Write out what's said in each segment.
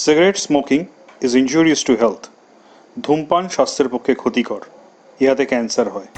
Cigarette smoking is injurious to health. ধূমপান স্বাস্থ্যের পক্ষে ক্ষতিকর। ইহাতে ক্যান্সার হয়।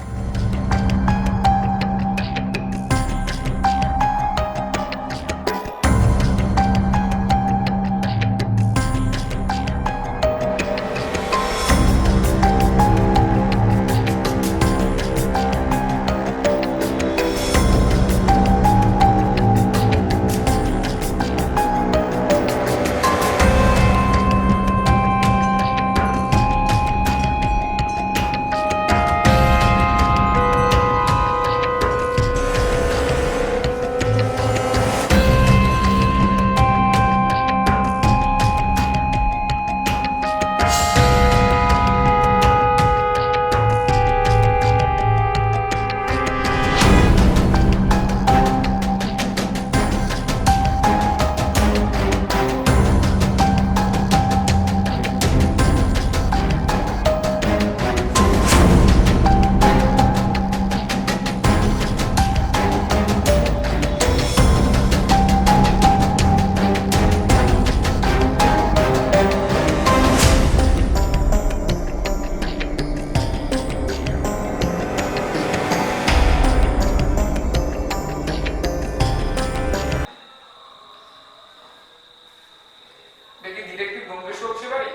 দেখি ডিটেকটিভ ব্যোমকেশ বক্সী বাড়ি।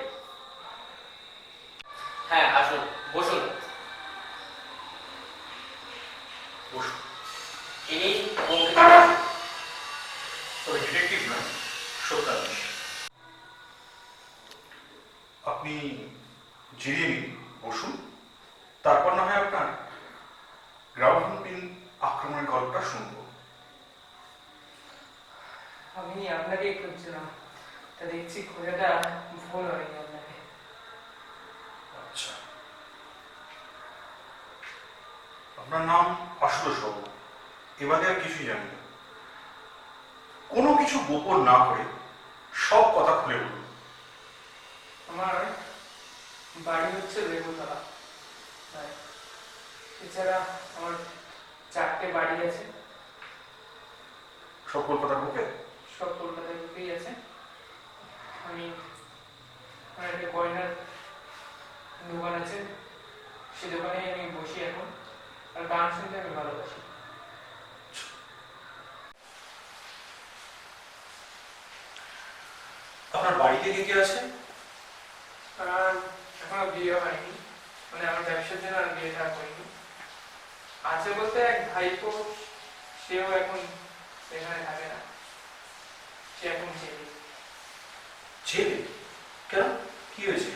হ্যাঁ, আসুন, বসুন। বসুন। ইনি ব্যোমকেশ বক্সী। তবে ডিটেকটিভ নয়, সত্যান্বেষ। আপনি জিরিয়ে নিন, বসুন। তারপর না হয় আপনার গ্রাউন্ড আক্রমণের গল্পটা শুনবো। আমি আপনাকেই খুঁজছিলাম, তা দেখছি খোঁজাটা ভুল হয়নি আপনাকে। আচ্ছা, আপনার নাম আশুতোষ বাবু। এবারে আর কিছুই জানি না। কোনো কিছু গোপন না করে সব কথা খুলে বলুন। আমার বাড়ি হচ্ছে লেবুতলা। এছাড়া আমার 4টে বাড়ি আছে, সব কলকাতার বুকে? সব কলকাতার বুকেই আছে। আমি আমার একটা গয়নার দোকান আছে, সে দোকানে আমি বসি এখন, আর গান শুনতে আমি ভালোবাসি। আপনার বাড়িতে কে কে আছে? আর এখনো বিয়ে হয়নি, মানে আমার ব্যবসার জন্য আর বিয়েটা হয়নি। আছে বলতে এক ভাইপো, সেও এখন এখানে থাকে না, সে এখন জেলে। ছেলে? কেন, কি হয়েছে?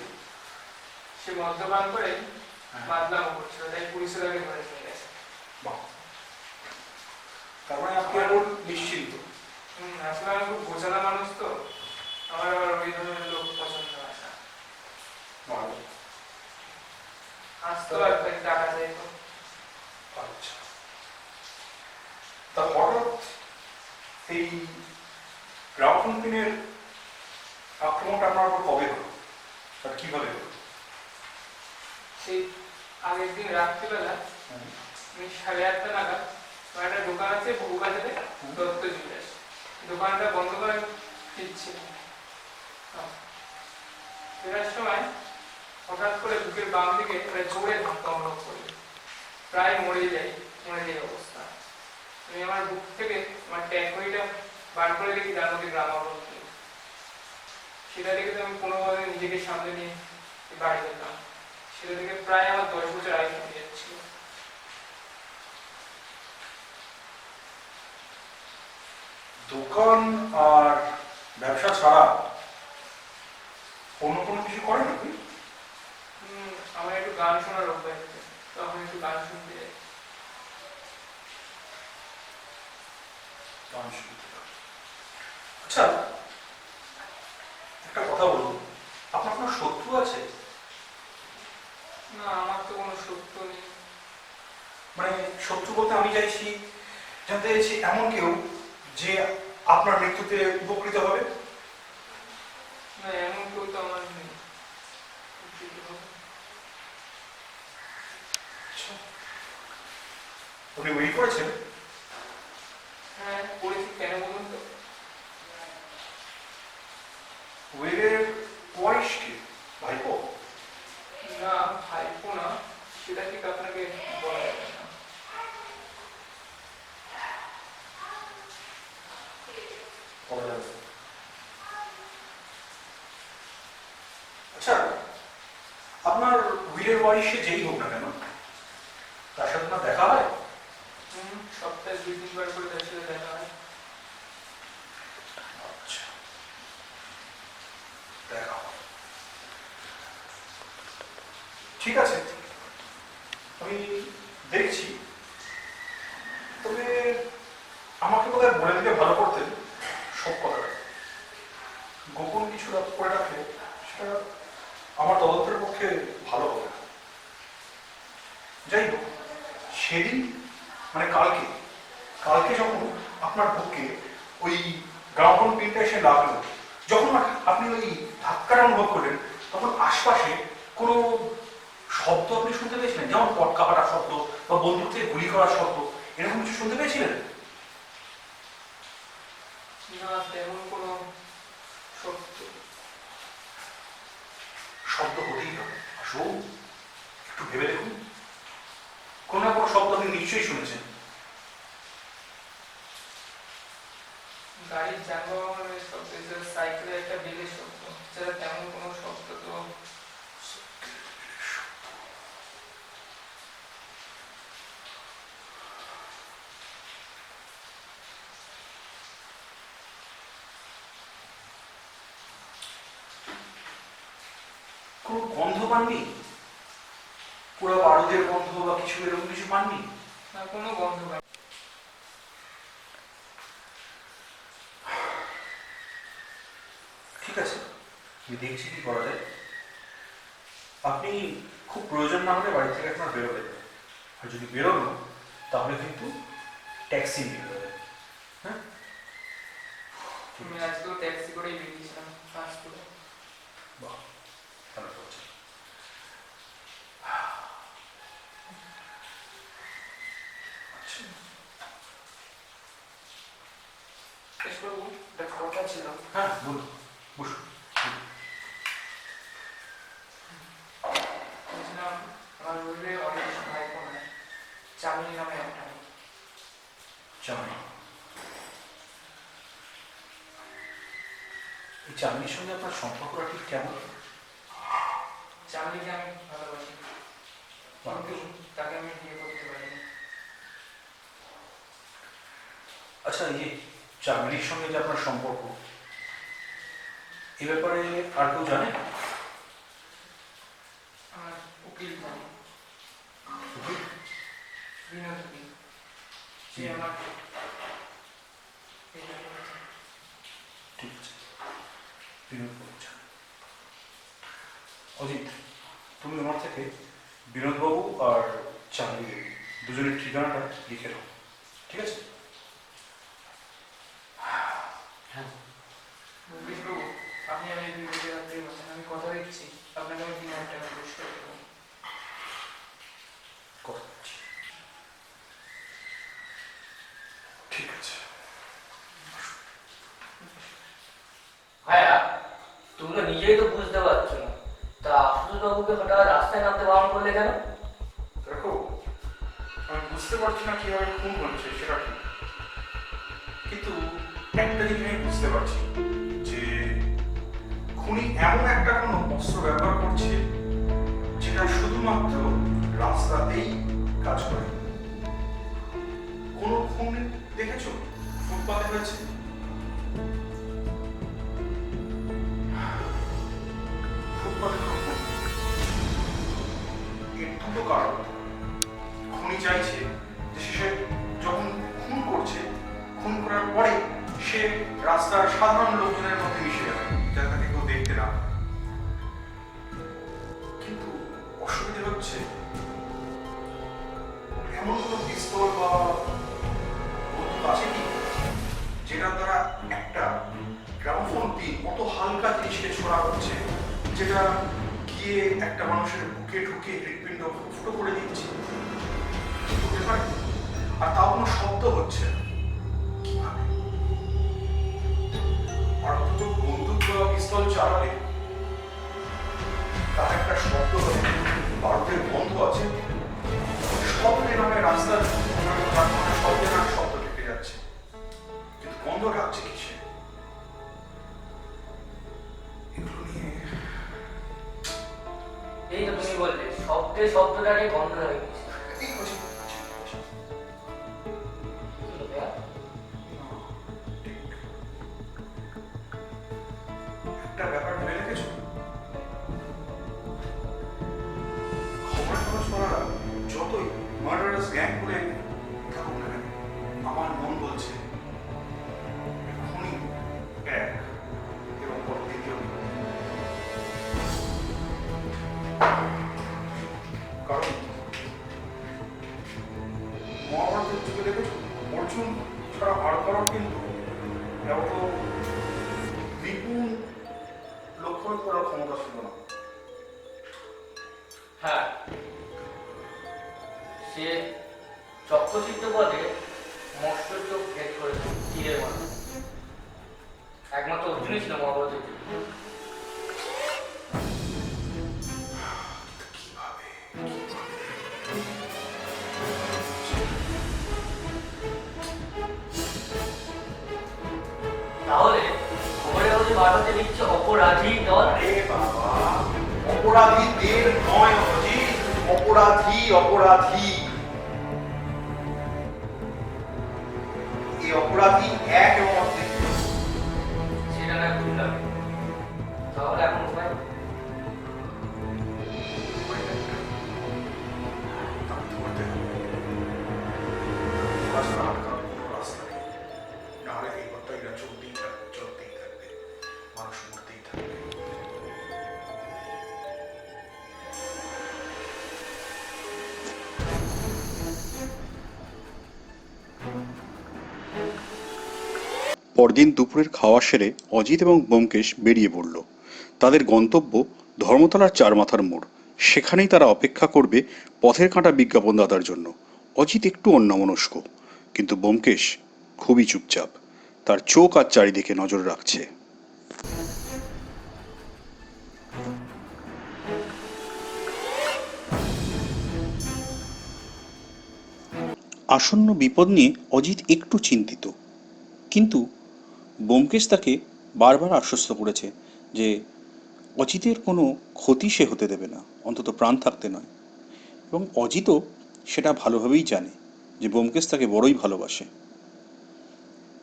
সে মদ্যপান করে বাদলাম করছিল, তাই পুলিশের আগে ধরে নিয়ে গেছে। তার মানে আপনি এখন নিশ্চিন্ত? আসলে আমি খুব বোঝানো মানুষ তো, আমার আবার ওই ধরনের লোক পছন্দ হয় না। আসতো আর তাই টাকা চাইতো। আচ্ছা, তা হঠাৎ এই গ্রাউন্ড আক্রমণটা আপনার উপর কবে হলো আর কিভাবে হলো? সেই আগের দিন রাত্রিবেলা আমি 8:30 নাগাদ, আমার একটা দোকান আছে বহুবাজারে, দত্ত জুয়েলার্স। দোকানটা বন্ধ করে ফিরছি, ফেরার সময় হঠাৎ করে বুকের বাম দিকে একটা জোরে ধাক্কা অনুভব করি, প্রায় মরে যাই অবস্থা। আমি আমার বুক থেকে আমার ট্যাঙ্করিটা বার করে দেখি তার মধ্যে গ্রামাবরণ। সেটা দেখে তো আমি কোনোভাবে নিজেকে সামনে নিয়ে বাড়ি যেতাম। সেটা থেকে প্রায় আমার 10 বছর আগে চলে যাচ্ছিল। দোকান আর ব্যবসা ছাড়া অন্য কোনো কিছু করেন আপনি? আমার একটু গান শোনার অভ্যাস আছে, তখন একটু গান শুনতে যাই। গান শুনতে হয়। আচ্ছা, একটা কথা বলুন, আপনার কোনো শত্রু আছে? না, আমার তো কোনো শত্রু নেই। মানে শত্রু বলতে আমি চাইছি, জানতে চাইছি এমন কেউ যে আপনার মৃত্যুতে উপকৃত হবে। না, এমন কেউ তো আমার নেই। আপনি উইল করেছেন? হ্যাঁ, করেছি। কেন বলুন তো? উইলের ওয়ারিশ কে? ভাইপো? না, ভাইপো না, সেটা ঠিক আপনাকে বলা যাবে না। বলা যাবে। আচ্ছা, আপনার উইলের ওয়ারিশে যেই হোক না কেন, তার সাথে আপনার দেখা হয়? সপ্তাহে 2-3 বার করে তার সাথে দেখা হয়। আচ্ছা, দেখা হয়। ঠিক আছে, আমি দেখছি। তবে আমাকে বোধহয় বলে দিলে ভালো করতেন সব কথাটা। গোপন কিছু করে রাখলে সেটা আমার তদন্তের পক্ষে ভালো হবে না। যাই হোক, সেদিন মানে কালকে কালকে যখন আপনার বুকে ওই গ্রামোফোন পিনটা এসে লাগলো, যখন আপনি ওই ধাক্কাটা অনুভব করলেন, তখন আশপাশে কোনো শব্দ আপনি শুনতে পেয়েছিলেন? যেমন পটকা ফাটার শব্দ বা বন্দুক থেকে গুলি করার শব্দ, এরকম কিছু শুনতে পেয়েছিলেন? না, তেমন কোনো শব্দ। শব্দ হতেই হবে। আসুন, একটু ভেবে দেখুন, কোনো না কোনো শব্দ আপনি নিশ্চয়ই শুনেছেন। গাড়ির যানবাহনের শব্দ, সাইকেলের একটা বেলের শব্দ, যারা তেমন কোনো শব্দ তো। কোনো গন্ধ পাননি? পুরো বারুদের গন্ধ বা কিছু এরকম কিছু পাননি? না, কোনো গন্ধ পাই। ঠিক আছে, আমি দেখছি কি করা যায়। আপনি খুব প্রয়োজন না হলে বাড়ি থেকে আপনার বেরোবেন, আর যদি বেরোনো তাহলে কিন্তু ট্যাক্সি নিয়ে বেরোবেন। হ্যাঁ, আমি আজকেও ট্যাক্সি করেই বেরিয়েছিলাম কাজ করে। বাহ, ভালো করছে। আচ্ছা, এসবাবু, একটা কথা ছিল। হ্যাঁ বলুন, বসুন। বলছিলাম, আমার রোডে অনেক ভাইপো নাই, চামিনী নামে একটা নেই। চামেলি? এই চামেলির সঙ্গে আপনার সম্পর্কটা ঠিক কেমন? চামিনীকে আমি ভালোবাসি, কিন্তু তাকে আমি বিয়ে করতে পারিনি। আচ্ছা, এই যে চামেলির সঙ্গে যে আপনার সম্পর্ক, এ ব্যাপারে আর কেউ জানে? আমার উকিল জানে, বিনোদ উকিল। সে আমার এটা করেছে। ঠিক আছে, বিনোদ বলছেন। অজিত, তুমি ওনার থেকে বিনোদবাবু আর চামেলি দেবী দুজনের ঠিকানাটা লিখে দাও, ঠিক আছে? হ্যাঁ। মুকেশবাবু, আপনি আমি বিবেকে রাখতেই বলছেন, আমি কথা দিচ্ছি আপনাকে আমি 3,000 টাকা পুরস্কার দেবো। কথা দিচ্ছি। ঠিক আছে। ভাইয়া, তুমি তো নিজেই তো বুঝতে পারছো না, তা আশুতোষ বাবুকে হঠাৎ রাস্তায় নামতে বারণ করলে কেন? দেখো, আমি বুঝতে পারছি না কিভাবে খুন হচ্ছে সেটা ঠিক, কিন্তু একটা জিনিস আমি বুঝতে পারছি যে খুনি এমন একটা কোনো অস্ত্র ব্যবহার করছে যেটা শুধুমাত্র রাস্তাতেই কাজ করে। কোনো খুন দেখেছো ফুটপাতে হয়েছে? ফুটপাতে কোনো খুন। এর দুটো কারণ। খুনি চাইছে যে সে যখন খুন করছে, খুন করার পরে সে রাস্তার সাধারণ লোকজনের মধ্যে মিশে যাবে, যাতে তাকে কেউ দেখতে না পায়। কিন্তু অসুবিধা হচ্ছে এমন কোনো পিস্তল বা বন্দুক আছে কি যেটার দ্বারা একটা গ্রামোফোন পিন অত হালকা জিনিসকে ছোড়া হচ্ছে যেটা গিয়ে একটা মানুষের বুকে ঢুকে হৃৎপিণ্ড ফুটো করে দিচ্ছে? হতে পারে? আর তাও কোনো শব্দ হচ্ছে না। কিভাবে? আর অথচ বন্দুক বা পিস্তল চালালে ভারতের বন্ধ আছে, শব্দে নামে রাস্তার শব্দে নামে শব্দ কেটে যাচ্ছে, কিন্তু বন্ধ রাখছে কিসে? এগুলো নিয়ে এই তো তুমি বললে শব্দে শব্দটাকে বন্ধ হয়ে গেছে। এই বলছি, কি হলো ভাইয়া? ঠিক একটা ব্যাপার ভেবে রেখেছো? খবরের কাগজ পড়ারা যতই মার্ডারাস গ্যাং করে থাকুক না কেন, আমার মন বলছে খুনি এক এবং পর দ্বিতীয় নেই। কারণ মহাভারতের যুগে দেখেছো অর্জুন ছাড়া আর কারণ কিন্তু এত বিপুল লক্ষ্য করার ক্ষমতা ছিল না। হ্যাঁ, সে চক্রচিত্ত পদে মৎস্য চোখ ভেদ করেছে তীরের মাধ্যমে। একমাত্র অর্জুনই ছিল মহাভারতের যুগে। তাহলে খবরে কাগজে বার্তাতে লিখছে অপরাধী দল। আরে বাবা, অপরাধীদের নয় অজিত, অপরাধী অপরাধী। এই অপরাধী এক এবং অর্ধেক। সেটা না বুঝলাম, তাহলে এখন উপায়? রাস্তা আটকানোর কোনো রাস্তা নেই, নাহলে এই হত্যাটা চলতেই থাকবে, মানুষ মরতেই থাকবে। পরদিন দুপুরের খাওয়া সেরে অজিত এবং ব্যোমকেশ বেরিয়ে পড়ল। তাদের গন্তব্য ধর্মতলার চারমাথার মোড়। সেখানেই তারা অপেক্ষা করবে পথের কাঁটা বিজ্ঞাপনদাতার জন্য। অজিত একটু অন্যমনস্ক, কিন্তু ব্যোমকেশ খুবই চুপচাপ। তার চোখ আর চারিদিকে নজর রাখছে। আসন্ন বিপদ নিয়ে অজিত একটু চিন্তিত, কিন্তু ব্যোমকেশ তাকে বারবার আশ্বস্ত করেছে যে অজিতের কোনো ক্ষতি সে হতে দেবে না, অন্তত প্রাণ থাকতে নয়। এবং অজিতও সেটা ভালোভাবেই জানে যে ব্যোমকেশ তাকে বড়ই ভালোবাসে।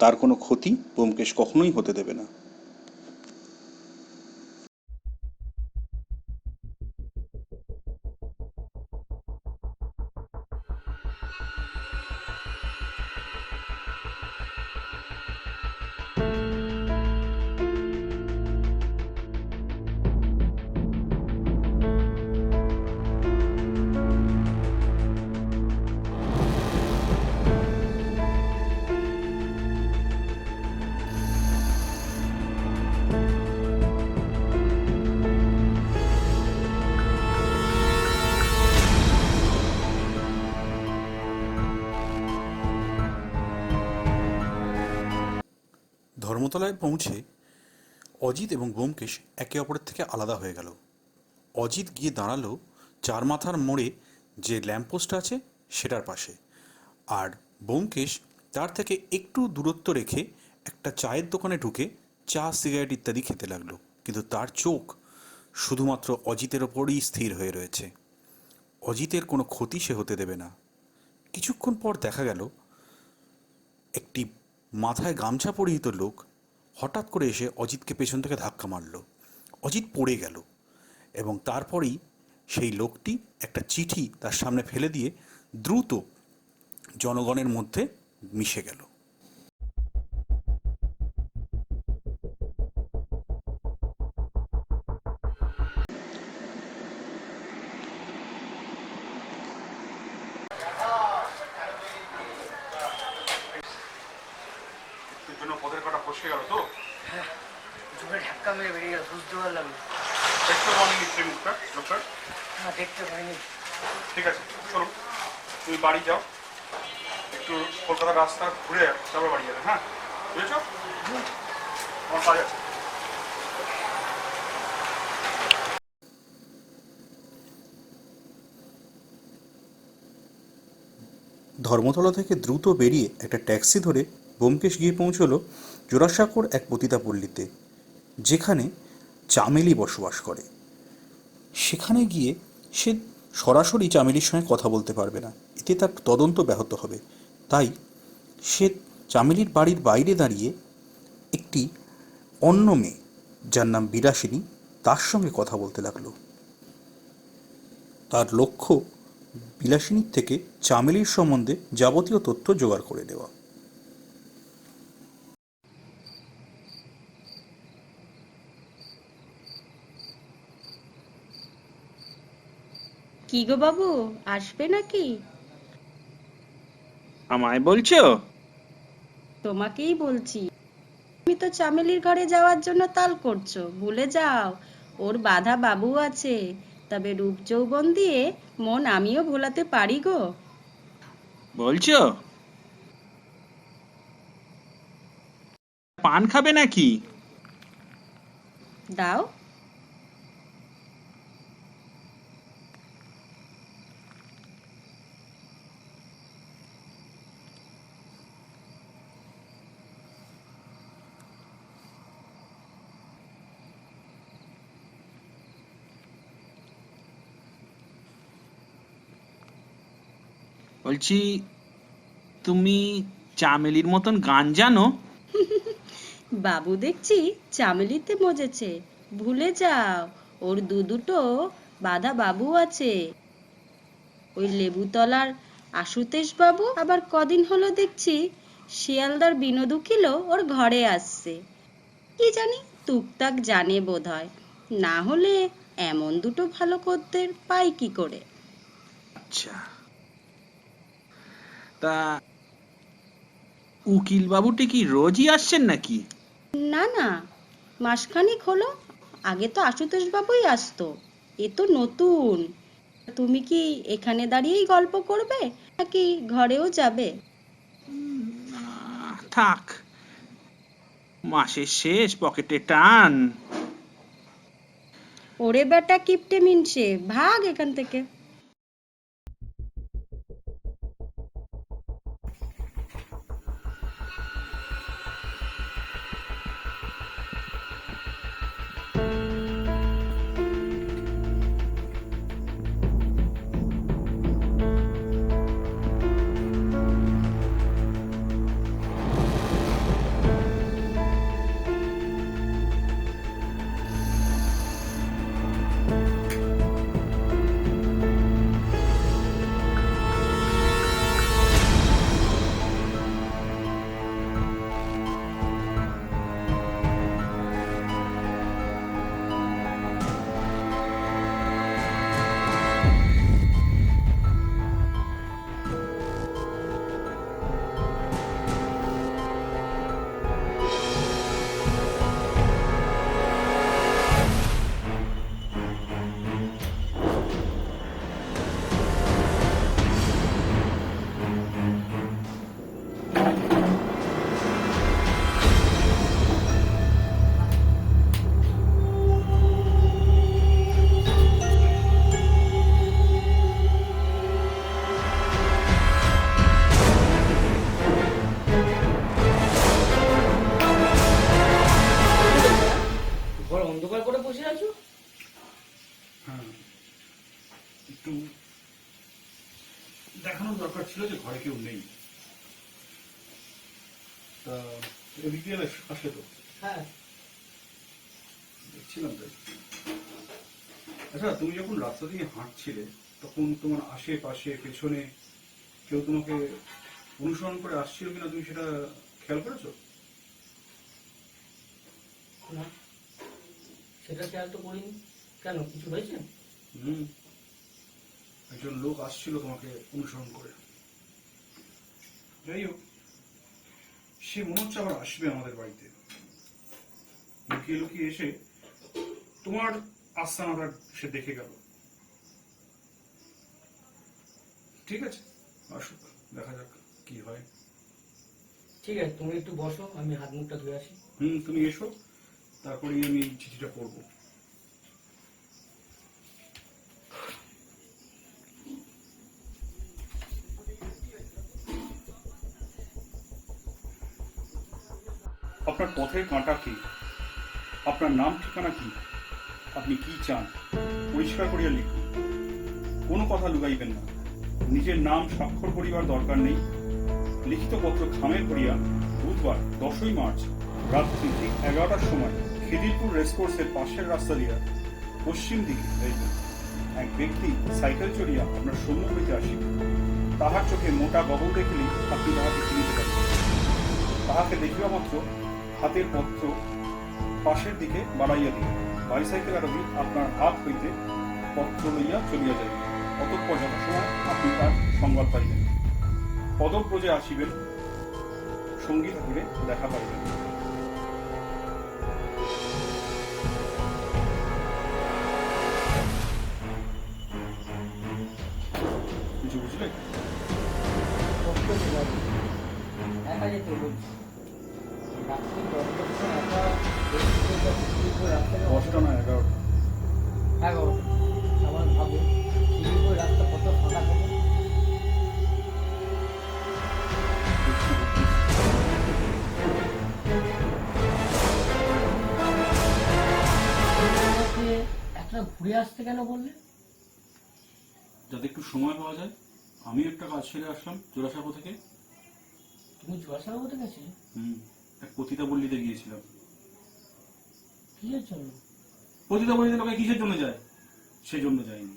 তার কোনো ক্ষতি ব্যোমকেশ কখনোই হতে দেবে না। ধর্মতলায় পৌঁছে অজিত এবং ব্যোমকেশ একে অপরের থেকে আলাদা হয়ে গেল। অজিত গিয়ে দাঁড়ালো চারমাথার মোড়ে যে ল্যাম্পপোস্ট আছে সেটার পাশে, আর ব্যোমকেশ তার থেকে একটু দূরত্ব রেখে একটা চায়ের দোকানে ঢুকে চা সিগারেট ইত্যাদি খেতে লাগলো। কিন্তু তার চোখ শুধুমাত্র অজিতের ওপরই স্থির হয়ে রয়েছে। অজিতের কোনো ক্ষতি সে হতে দেবে না। কিছুক্ষণ পর দেখা গেল একটি মাথায় গামছা পরিহিত লোক হঠাৎ করে এসে অজিতকে পেছন থেকে ধাক্কা মারল। অজিত পড়ে গেল এবং তারপরেই সেই লোকটি একটা চিঠি তার সামনে ফেলে দিয়ে দ্রুত জনগণের মধ্যে মিশে গেল। জন্য পথের কাটা ফসকে গেল তো? জোরে ধাক্কা মেরে বেরিয়ে গেল, বুঝতে পারলাম না। দেখতে পাওনি নিশ্চয়ই মুখটা লোকটার? না, দেখতে পাইনি। ঠিক আছে, চলো তুমি বাড়ি যাও, একটু কলকাতার রাস্তা ঘুরে তারপর বাড়ি যাবে। হ্যাঁ, বুঝেছো? আমার কাজ আছে। ধর্মতলা থেকে দ্রুত বেরিয়ে একটা ট্যাক্সি ধরে ব্যোমকেশ গিয়ে পৌঁছলো জোড়াসাঁকোর এক পতিতাপল্লীতে, যেখানে চামেলি বসবাস করে। সেখানে গিয়ে সে সরাসরি চামেলির সঙ্গে কথা বলতে পারবে না, এতে তার তদন্ত ব্যাহত হবে। তাই সে চামেলির বাড়ির বাইরে দাঁড়িয়ে একটি অন্য মেয়ে, যার নাম বিলাসিনী, তার সঙ্গে কথা বলতে লাগলো। তার লক্ষ্য বিলাসিনীর থেকে চামেলির সম্বন্ধে যাবতীয় তথ্য জোগাড় করে দেওয়া। কি গো বাবু, আসবে নাকি? আমায় বলছো? তোমাকেই বলছি। তুমি তো চামেলির ঘরে যাওয়ার জন্য তাল করছো, ভুলে যাও ওর বাধা বাবু আছে। তবে রূপ যৌবন দিয়ে মন আমিও ভোলাতে পারি গো। বলছো পান খাবে নাকি? দাও। বলছি, তুমি চামেলির মতন গান জানো? বাবু দেখছি চামেলিতে মজেছে, ভুলে যাও ওর দুটো বাধা বাবু আছে। ওই লেবুতলার আশুতেশ বাবু আবার কদিন হলো দেখছি শিয়ালদার বিনোদ উকিল ওর ঘরে আসছে। কি জানি টুকটাক জানে বোধহয়, না হলে এমন দুটো ভালো খদ্দের পাই কি করে। আচ্ছা, তা উকিল বাবুটি কি রোজই আসছেন নাকি? না না, মাসখানেক হলো। আগে তো আশুতোষ বাবুই আসতো, এ তো নতুন। তুমি কি এখানে দাঁড়িয়েই গল্প করবে নাকি ঘরেও যাবে? থাক, মাসের শেষ, পকেটে টান। ওরে বেটা কিপটে মিনসে, ভাগ এখান থেকে। ঘর অন্ধকার করে বসে আছো? হ্যাঁ, একটু দেখানোর দরকার ছিল যে ঘরে কেউ নেই। তা এদিকে আসলে তো হ্যাঁ। দেখছিলাম তাই। আচ্ছা, তুমি যখন রাস্তা দিয়ে হাঁটছিলে তখন তোমার আশেপাশে পেছনে কেউ তোমাকে অনুসরণ করে আসছিল কিনা তুমি সেটা খেয়াল করেছো? না, সেটা খেয়াল তো করিনি। কেন, কিছু হয়েছে? একজন লোক আসছিল তোমাকে অনুসরণ করে। যাই হোক, সে মনে হচ্ছে আবার আসবে আমাদের বাড়িতে। লুকিয়ে লুকিয়ে এসে তোমার আস্তানাটা সে দেখে গেল। ঠিক আছে, আসুক, দেখা যাক কি হয়। ঠিক আছে, তুমি একটু বসো, আমি হাত মুখটা ধুয়ে আসি। তুমি এসো, তারপরে আমি চিঠিটা পড়বো। আপনার পথের কাঁটা কি, আপনার নাম ঠিকানা কি, আপনি কি চান পরিষ্কার করিয়া লিখুন। কোনো কথা লুকাইবেন না। নিজের নাম স্বাক্ষর করিবার দরকার নেই। লিখিত পত্র খামের করিয়া বুধবার 10ই মার্চ রাত্রি ঠিক 11টার সময় খিদিরপুর রেসকোর্সের পাশের রাস্তা দিয়া পশ্চিম দিকে যাইবেন। এক ব্যক্তি সাইকেল চড়িয়া আপনার সম্মুখ হইতে আসিবে। তাহার চোখে মোটা গবল দেখিলেই আপনি তাহাকে চিনিতে পারবেন। তাহাকে দেখিবা মাত্র হাতের পত্র পাশের দিকে বাড়াইয়া দিন। বাইসাইকেল আরোহী আপনার হাত হইতে পত্র লইয়া চলিয়া যাইবে। অতঃপর যথাসময় আপনি তার সংবাদ পাইবেন। পদব্রজে আসিবেন, সঙ্গী থাকিলে দেখা পাইবেন। কিছু বুঝলে? একা যেতে বলছি রাত্রি 10টার সময় একা রাস্তায় 10টা না 11টা। 11টা। আমার ভাবো শিলিগুড়ি রাস্তা কত ফাঁকা থাকে। একটা ঘুরে আসতে কেন বললে? যাতে একটু সময় পাওয়া যায়। আমি একটা কাজ সেরে আসলাম জোড়াসাঁকো থেকে। তুমি জোয়াশালা কোথায় গেছিলে? এক পতিতাপল্লীতে গিয়েছিলাম। কিসের জন্য? পতিতাপল্লীতে লোকে কিসের জন্য যায়? সেজন্য যায়নি।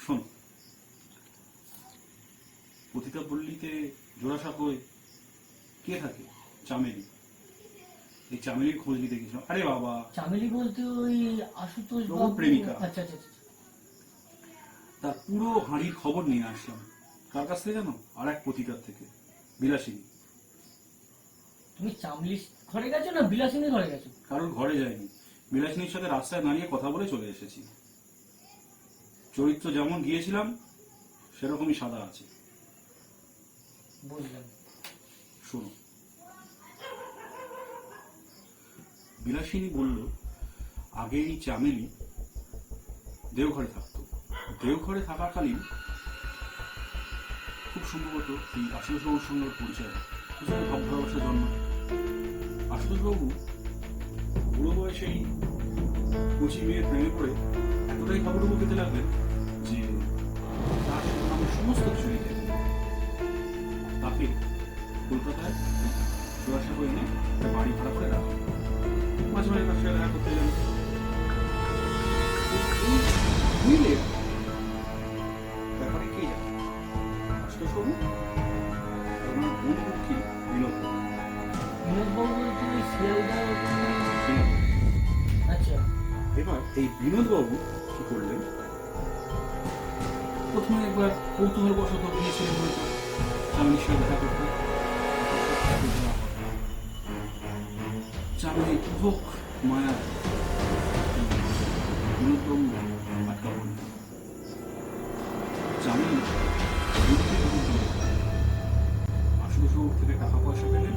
শোন, পতিতাপল্লীতে জোড়াসাঁকোয় কে থাকে? চামেলি। এই চামেলির খোঁজ নিতে গেছিলাম। আরে বাবা, চামেলি বলতে ওই আশুতোষ ওর বাবু? প্রেমিকা। আচ্ছা আচ্ছা আচ্ছা। তার পুরো হাঁড়ির খবর নিয়ে আসলাম। কার কাছ থেকে জানো? আর এক পতিতার থেকে, বিলাসিনী। তুমি চামলির ঘরে গেছো না বিলাসিনীর ঘরে গেছো? কারোর ঘরে যায়নি। বিলাসিনীর সাথে রাস্তায় দাঁড়িয়ে কথা বলে চলে এসেছি। চরিত্র যেমন গিয়েছিলাম সেরকমই সাদা আছে। বুঝলাম। শোনো, বিলাসিনী বলল আগে এই চামেলি দেওঘরে থাকতো। দেওঘরে থাকাকালীন খুব সম্ভবত এই আশুতোষবাবুর সঙ্গে ওর পরিচয় হয়। দুজনে ভাব ভালোবাসা জন্ম। আশুতোষবাবু বুড়ো বয়সেই কচি মেয়ের প্রেমে পড়ে এতটাই হাবুডুবু খেতে লাগলেন যে তার নামে সমস্ত কিছু লিখে দিলেন। তাকে কলকাতায় জোড়াসাঁকো এনে একটা বাড়ি ভাড়া করে রাখা। মাঝে মাঝে তার সাথে দেখা করতে যান। বুঝলে ব্যাপারে কে জানে? আশুতোষবাবু আমার বন্ধু কি বিনোদ। বিনোদবাবু বলতে ওই শিয়ালদা আচ্ছা। এবার এই বিনোদবাবু কি করলেন, প্রথমে একবার কৌতূহল বশত গিয়েছিলেন হয়তো চামেলির সাথে দেখা করতে। চামেলি ভোগ মায়া বিনোদবাবু আটকা পড়লেন। চামেলি আশুতোষবাবুর থেকে টাকা পয়সা পেলেন।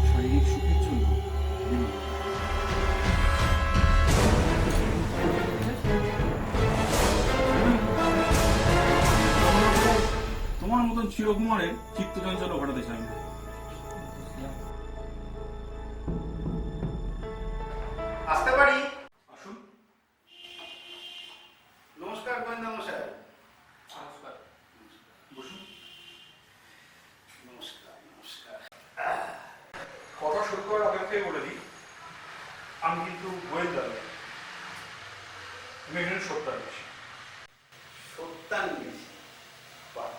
শারীরিক সুখের জন্য বিনোদ। তোমার মতন চিরকুমারের চিত্তচঞ্চল ঘটাতে চাই না। আসতে পারি? আসুন। নমস্কার গোয়েন্দা মশাই। নমস্কার, বসুন। নমস্কার নমস্কার। কথা শুরু করার আগে থেকে বলে দিই, আমি কিন্তু গোয়েন্দা নই। আমি একজন সত্যান্বেষী। সত্যান্বেষী? বাহ,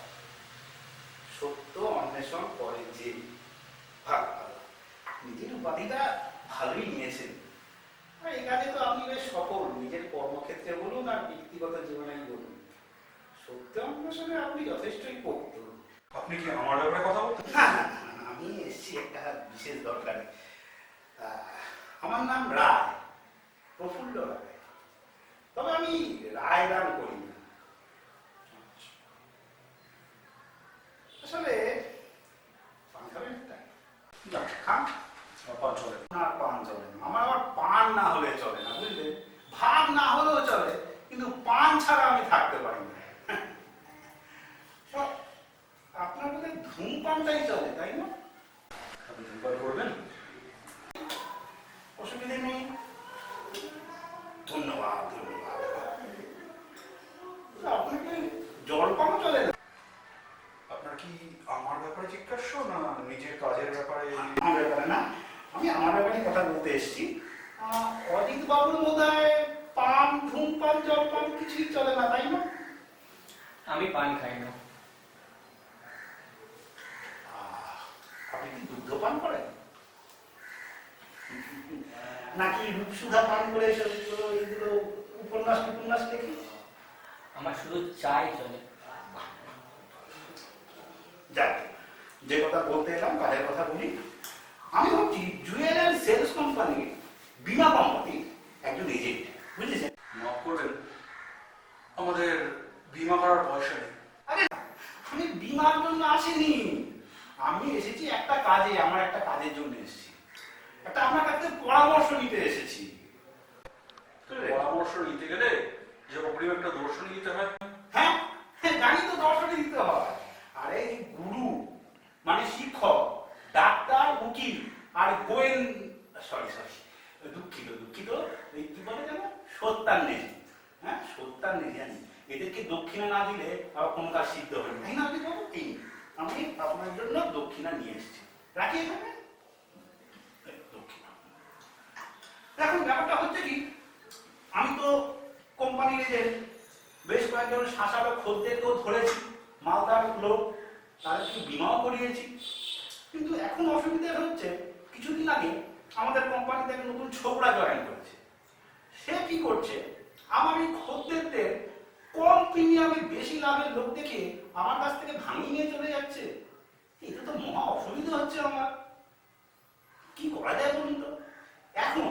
সত্য অন্বেষণ করে যে। ভালো ভালো, নিজের উপাধিটা ভালোই নিয়েছেন। আর এই কাজে তো আপনি বেশ সফল, নিজের কর্মক্ষেত্রে বলুন আর ব্যক্তিগত জীবনেই বলুন। সত্য অন্বেষণে আপনি যথেষ্টই পোক্ত। আপনি কি আমার ব্যাপারে কথা বলতেন? না না না, আমি এসেছি একটা বিশেষ দরকারে। আমার নাম রায়, প্রফুল্ল রায়। তবে আমি রায় রাম করি না। আসলে পান খাবেন একটা? না, খান। পান চলে। না, পান চলে না। আমার আবার পান না হলে চলে না, বুঝলে? ভাব না হলেও চলে, কিন্তু পান ছাড়া আমি থাকতে পারি না। ব্যাপারে না, আমি আমার ব্যাপারে কথা বলতে এসেছি। অজিত বাবুর বোধহয় পান, ধূমপান, জলপান কিছুই চলে না, তাই না? আমি পান খাই না। আপনি কি দুগ্ধ পান করেন নাকি রূপসুধা পান করে এইগুলো উপন্যাস উপন্যাস দেখি? আমার শুধু চাই চলে। যাক, যে কথা বলতে এলাম কাজের কথা বলি। আমি ভাবছি জুয়েলারি সেলস কোম্পানি, বীমা কোম্পানি একজন এজেন্ট, বুঝেছেন? মাফ করবেন, আমাদের বিমা করার পয়সা নেই। আরে আমি বীমার জন্য আসিনি, আমি এসেছি একটা কাজে, আমার একটা কাজের জন্য এসেছি, একটা আমার কাছে পরামর্শ নিতে এসেছি। পরামর্শ নিতে গেলে যে অগ্রিম একটা দর্শনী দিতে হয়। হ্যাঁ জানি তো, দর্শনে দিতে হয়। আরে এই গুরু মানে শিক্ষক, ডাক্তার, উকিল আর গোয়েন, সরি দুঃখিত এই কি বলে যেন সত্যান্বেষী, হ্যাঁ সত্যান্বেষী, জানি এদেরকে দক্ষিণা না দিলে আবার কোনো কাজ সিদ্ধ হবে না, তাই না? আপনি বলুন, আমি আপনার জন্য দক্ষিণা নিয়ে এসেছি, রাখি এখানে দক্ষিণা। এখন ব্যাপারটা হচ্ছে কি, আমি তো কোম্পানির এজেন্ট, বেশ কয়েকজন শাসালো খদ্দেরকেও ধরেছি, মালদার লোক, তাদেরকে বীমাও করিয়েছি। কিন্তু এখন অসুবিধা হচ্ছে, কিছুদিন আগে আমাদের কোম্পানিতে একটা নতুন ছোকরা জয়েন করেছে। সে কি করছে, আমার এই খদ্দেরদের কম প্রিমিয়ামে বেশি লাভের লোক দেখে আমার কাছ থেকে ভাঙিয়ে নিয়ে চলে যাচ্ছে। এটা তো মহা অসুবিধা হচ্ছে আমার, কি করা যায় বলুন তো? এখন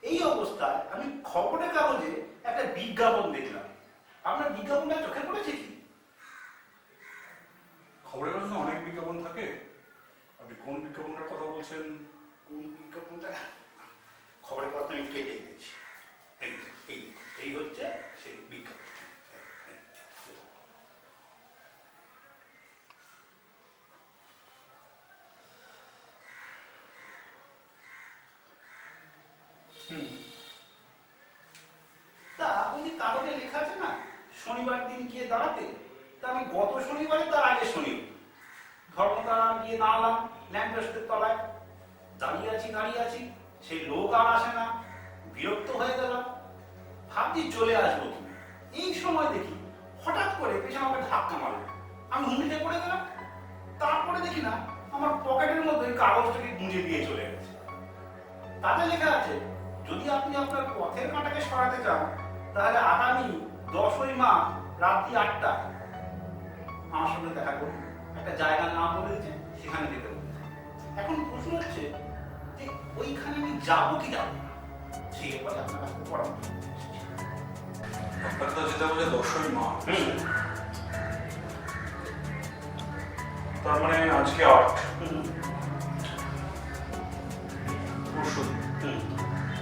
এই অবস্থায় আমি খবরের কাগজে একটা বিজ্ঞাপন দেখলাম। আপনার বিজ্ঞাপনটা চোখে পড়েছে কি? খবরের কাগজে অনেক বিজ্ঞাপন থাকে, আপনি কোন বিজ্ঞাপনটার কথা বলছেন? কোন বিজ্ঞাপনটা? খবরের কথা আমি কেটে দিয়েছি, এই হচ্ছে সেই বিজ্ঞাপন। তা ওই কাগজে লেখা আছে না, শনিবার দিন গিয়ে দাঁড়াতে। তা আমি গত শনিবারে, তার আগে শনিবার ধর্মতলা গিয়ে দাঁড়ালাম, ল্যাম্পপোস্টের তলায় দাঁড়িয়ে আছি, সেই লোক আর আসে না, বিরক্ত হয়ে গেলাম, ভাবছি চলে আসবো। এই সময় দেখি হঠাৎ করে পেছনে আমাকে ধাক্কা মারলো, আমি হুমড়িতে পড়ে গেলাম। তারপরে দেখি না আমার পকেটের মধ্যে ওই কাগজটাকে গুঁজে দিয়ে চলে গেছে। তাতে লেখা আছে, যদি আপনি আপনার পথের কাঁটাকে সরাতে চান, তাহলে আগামী 10ই মার্চ রাত্রি 8টায় আমার সঙ্গে দেখা করুন। একটা জায়গার নাম বলে দিচ্ছে, সেখানে যেতে বলছে। এখন প্রশ্ন হচ্ছে যে ওইখানে আমি যাবো কি যাবো না, সেই ব্যাপারে আপনার কাছে পরামর্শ। আপনার তো যেটা বলে 10ই মার্চ, তার মানে আজকে 8, পরশু।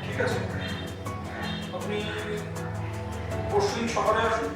ঠিক আছে, আপনি পরশুদিন সকালে আসুন।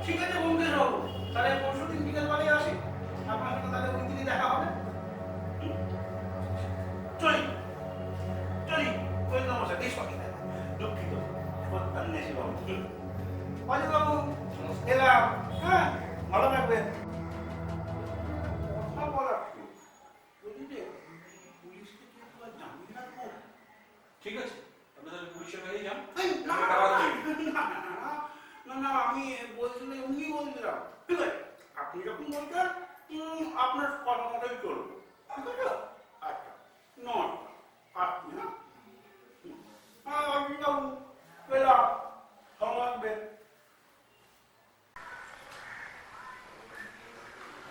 ঠিক আছে বঙ্কেশ বাবু, তাহলে পরশুদিন বিকেল বেলায় আসি, আপনার সাথে তাহলে ওই দিনই দেখা হবে। চলি ওই নমস্কার, এই সঙ্গে দুঃখিত সত্যান্বেষী বাবু। অজিত বাবু এলাম, হ্যাঁ ভালো থাকবেন। কথা বলার কি? বলি যে পুলিশকে কি একবার জানিয়ে রাখবো? ঠিক আছে, আপনি তাহলে পুলিশের কাছেই যান। না, আমি বলছিলাম, এমনি বলছিলাম। ঠিক আছে, আপনি যখন বলছেন আপনার কথা মতোই করবো, ঠিক আছে? আচ্ছা, নমস্কার, আপনি না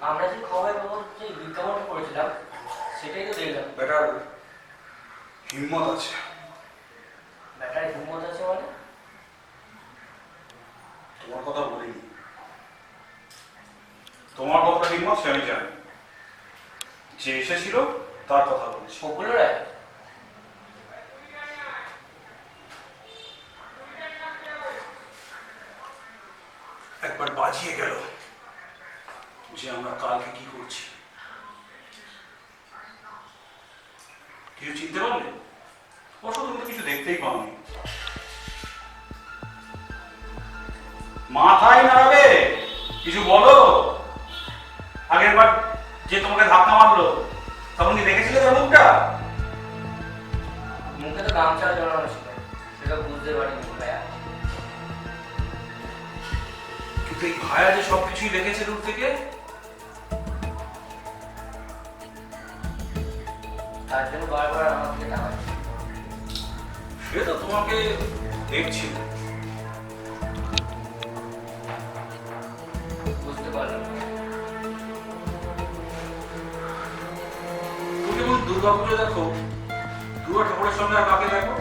আমরা যে খাওয়ার বাবদ যে বিজ্ঞাপনটা করেছিলাম সেটাই তো দেখলাম। বেটার হিম্মত আছে। ব্যাটারি হিম্মত আছে মানে? তোমার কথা বলিনি। তোমার কথা হিম্মত সে আমি জানি। যে এসেছিল তার কথা বলছি। প্রফুল্ল রায়? একবার বাজিয়ে গেল যে আমরা কালকে কি করছি। কিছু চিনতে পারলে? অবশ্য তুমি তো কিছু দেখতেই পাওনি। মাথায় নাড়াবে, কিছু বলো। আগের বার যে তোমাকে ধাক্কা মারলো তখন কি দেখেছিলে তার মুখটা? মুখে তো গামছা জড়ানো ছিল, সেটা বুঝতে পারিনি ভাইয়া। কিন্তু এই ভায়া যে সবকিছুই দেখেছে দূর থেকে, তার জন্য বারবার আমাকে টাকাচ্ছে। সে তো তোমাকে দেখছিল। বুঝতে পারলাম। তুমি যেমন দুর্গা পুজো দেখো, দুর্গা ঠাকুরের সঙ্গে আর কাকে দেখো?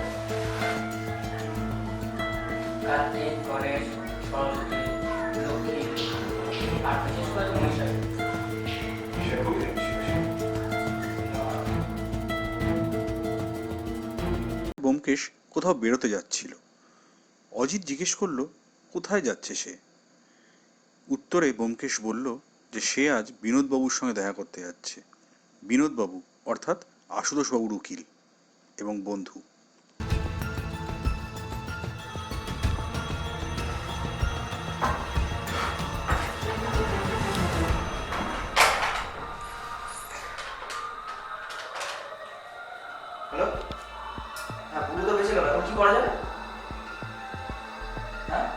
কার্তিক, গণেশ, সরস্বতী, লক্ষ্মী, আর বিশেষ করে তো মহিষাই। সেরকমই দেখছি। ব্যোমকেশ কোথাও বেরোতে যাচ্ছিল। অজিত জিজ্ঞেস করলো কোথায় যাচ্ছে সে। উত্তরে ব্যোমকেশ বলল যে সে আজ বিনোদবাবুর সঙ্গে দেখা করতে যাচ্ছে। বিনোদবাবু অর্থাৎ আশুতোষবাবুর উকিল এবং বন্ধু। হ্যালো, হ্যাঁ পুরো তো বেঁচে গেল, এখন কি করা যাবে? হ্যাঁ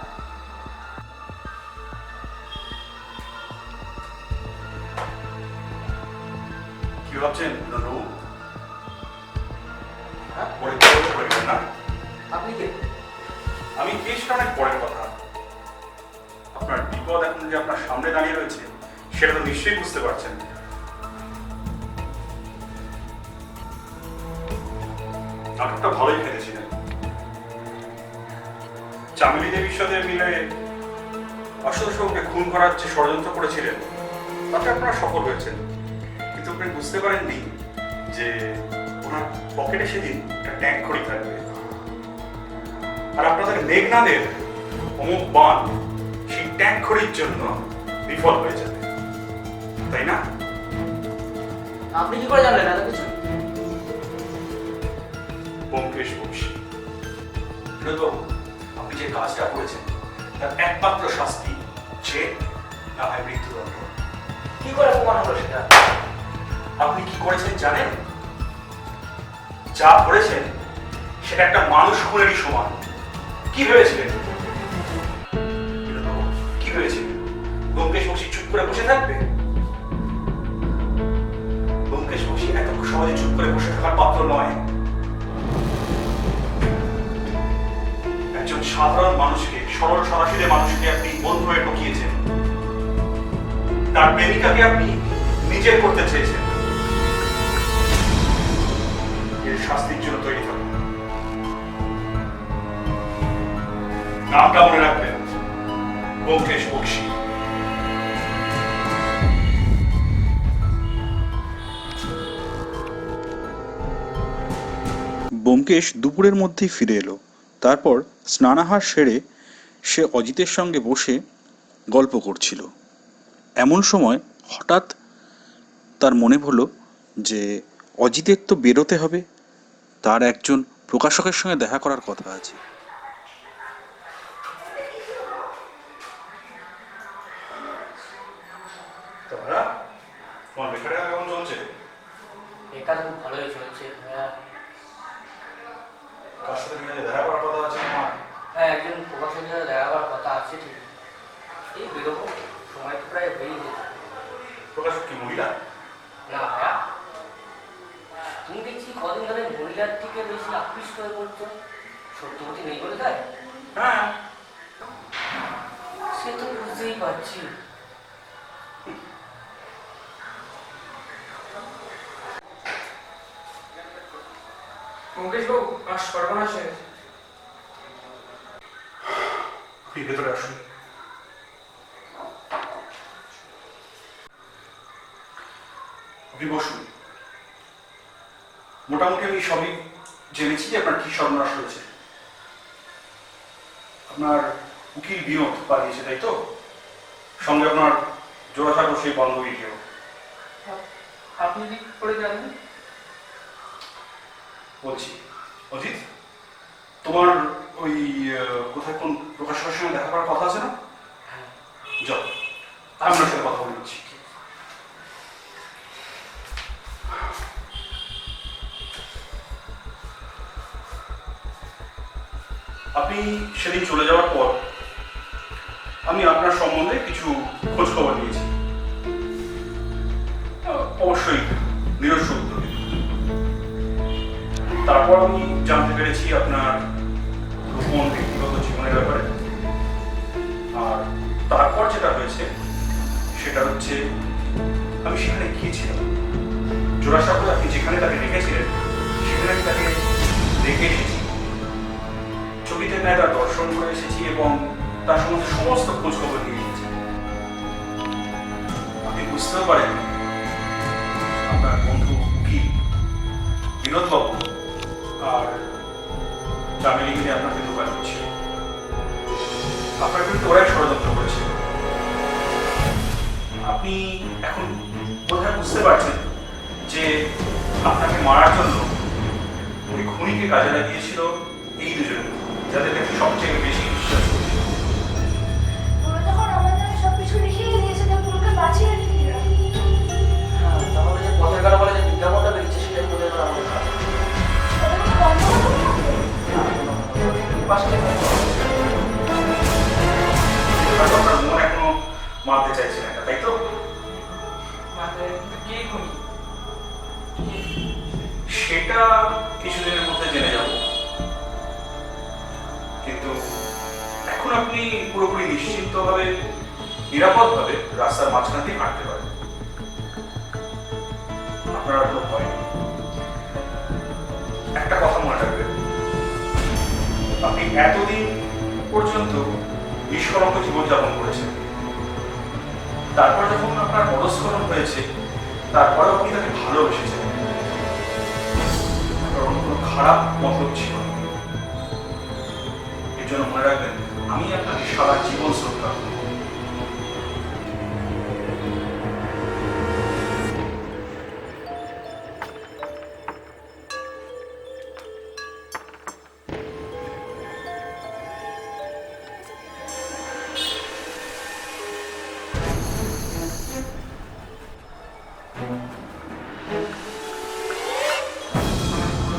কি ভাবছেন বিনোদবাবু? হ্যাঁ, পরীক্ষা করতে পারবেন না? আপনি কে? আমি কেসটা অনেক পরের কথা। আপনার বিপদ এখন যে আপনার সামনে দাঁড়িয়ে রয়েছে সেটা তো নিশ্চয়ই বুঝতে পারছেন। নাটকটা ভালোই ফেলেছিলেন। চামেলি দেবীর সাথে মিলে আশুতোষবাবুকে খুন করার যে ষড়যন্ত্র করেছিলেন তাতে আপনারা সফল হয়েছেন, কিন্তু আপনি বুঝতে পারেননি যে ওনার পকেটে সেদিন একটা ট্যাঙ্ক খড়ি থাকবে, আর আপনাদের মেঘনাদের অমুক বান সেই ট্যাঙ্ক খড়ির জন্য বিফল হয়ে যাবে, তাই না? আপনি কি করে জানলেন এত কিছু? ব্যোমকেশ বক্সী। বিনোদবাবু, আপনি যে কাজটা করেছেন তার একমাত্র শাস্তি যে না হয় মৃত্যুদণ্ড। কি করে প্রমাণ হলো সেটা? আপনি কি করেছেন জানেন? যা করেছেন সেটা একটা মানুষ খুনেরই সমান। কি ভেবেছিলেন বিনোদবাবু? কি ভেবেছিলেন ব্যোমকেশ বক্সী চুপ করে বসে থাকবে? ব্যোমকেশ বক্সী এত সহজে চুপ করে বসে থাকার পাত্র নয়। একজন সাধারণ মানুষকে, সরল সরাসরি মানুষকে আপনি বন্ধু হয়ে ঢুকিয়েছেন। তার প্রেমিকাকে আপনি নিজের করতে চেয়েছেন। এর শাস্তির জন্য তৈরি থাকুন। নামটা মনে রাখবেন, ব্যোমকেশ বক্সী। ব্যোমকেশ দুপুরের মধ্যেই ফিরে এলো। তারপর স্নানাহার সেরে সে অজিতের সঙ্গে বসে গল্প করছিল। এমন সময় হঠাৎ তার মনে হলো যে অজিতের তো বেরোতে হবে, তার একজন প্রকাশকের সঙ্গে দেখা করার কথা আছে। তোমরা তোমার লেখাটা কেমন চলছে? এটা খুব ভালোই চলছে ভাইয়া। কার সাথে দেখা করার কথা আছে আমার? হ্যাঁ, একজন প্রকাশকের সাথে দেখা করার কথা আছে ঠিক। এই বেরোবো, সময় তো প্রায় হয়েই যেত। প্রকাশক কি মহিলা? না ভাইয়া, তুমি দেখছি কদিন ধরে মহিলার দিকে বেশি আকৃষ্ট হয়ে পড়ছো। সত্যবতী নেই বলে তাই? হ্যাঁ, সে তো বুঝতেই পারছি। ব্যোমকেশ বাবু, আর সর্বনাশ হয়ে গেছে। আপনি ভেতরে আসুন। আপনি বসুন। মোটামুটি আমি সবই জেনেছি যে আপনার কি সর্বনাশ হয়েছে। আপনার উকিল বিনোদ পালিয়েছে, তাই তো? সঙ্গে আপনার জোড়াসাঁকো সেই বান্ধবীকেও। আপনি কি করে জানেন? বলছি অজিত, তোমার ওই কোথায় কোন প্রকাশকের সঙ্গে দেখা করার কথা আছে না? যাও, আমি ওর সাথে কথা বলে নিচ্ছি। আপনি সেদিন চলে যাওয়ার পর আমি আপনার সম্বন্ধে কিছু খোঁজ খবর নিয়েছি, অবশ্যই নিরস্ব উত্তরে। তারপর আমি জানতে পেরেছি আপনার গোপন ব্যক্তিগত জীবনের ব্যাপারে। আর তারপর যেটা হয়েছে সেটা হচ্ছে, আমি সেখানে গিয়েছিলাম। জোড়াসাঁকো আপনি যেখানে তাকে রেখেছিলেন সেখানে আমি তাকে রেখে এসেছি। ছবিতে প্রায় তার দর্শন করে এসেছি এবং তার সম্বন্ধে সমস্ত খোঁজ খবর নিয়ে এসেছি। আপনি বুঝতেও পারেন আপনার বন্ধু উকিল বিনোদবাবু আর চামেলি মিলে আপনাকে দোকান দিচ্ছে। আপনার বিরুদ্ধে ওরাই ষড়যন্ত্র করেছে। আপনি এখন বোধহয় বুঝতে পারছেন যে আপনাকে মারার জন্য ওই খুনিকে কাজে লাগিয়েছিল এই দুজনে, যাদেরকে আপনি সবচেয়ে বেশি বিশ্বাস করেছেন। ওরা যখন আমাদের সবকিছু লিখিয়ে দিয়েছে, তো পুরোকে বাঁচিয়ে রেখে দিল। হ্যাঁ, তাহলে যে পথের কাটা বলে যে বিজ্ঞাপনটা বেরিয়েছে সেটা করে আমাদের খারাপ। ওদের কোনো বন্ধ করতে থাকবে। পাশে হয়তো আপনার মন এখনো মানতে চাইছে না, তাই তো? মানে কে খুনি? সেটা কিছুদিনের মধ্যে জেনে যাব, কিন্তু এখন আপনি পুরোপুরি নিশ্চিন্তভাবে নিরাপদভাবে রাস্তার মাঝখান দিয়ে হাঁটতে পারেন। আপনার আর কোনো ভয় নেই। একটা কথা মনে রাখবেন, আপনি এতদিন পর্যন্ত নিষ্কলঙ্ক জীবনযাপন করেছেন। তারপর যখন আপনার পদস্খলন হয়েছে, তারপরেও আপনি তাকে ভালোবেসেছেন, কারণ কোনো খারাপ মতলব ছিল না। এর জন্য মনে রাখবেন, আমি আপনাকে সারা জীবন শ্রদ্ধা করব।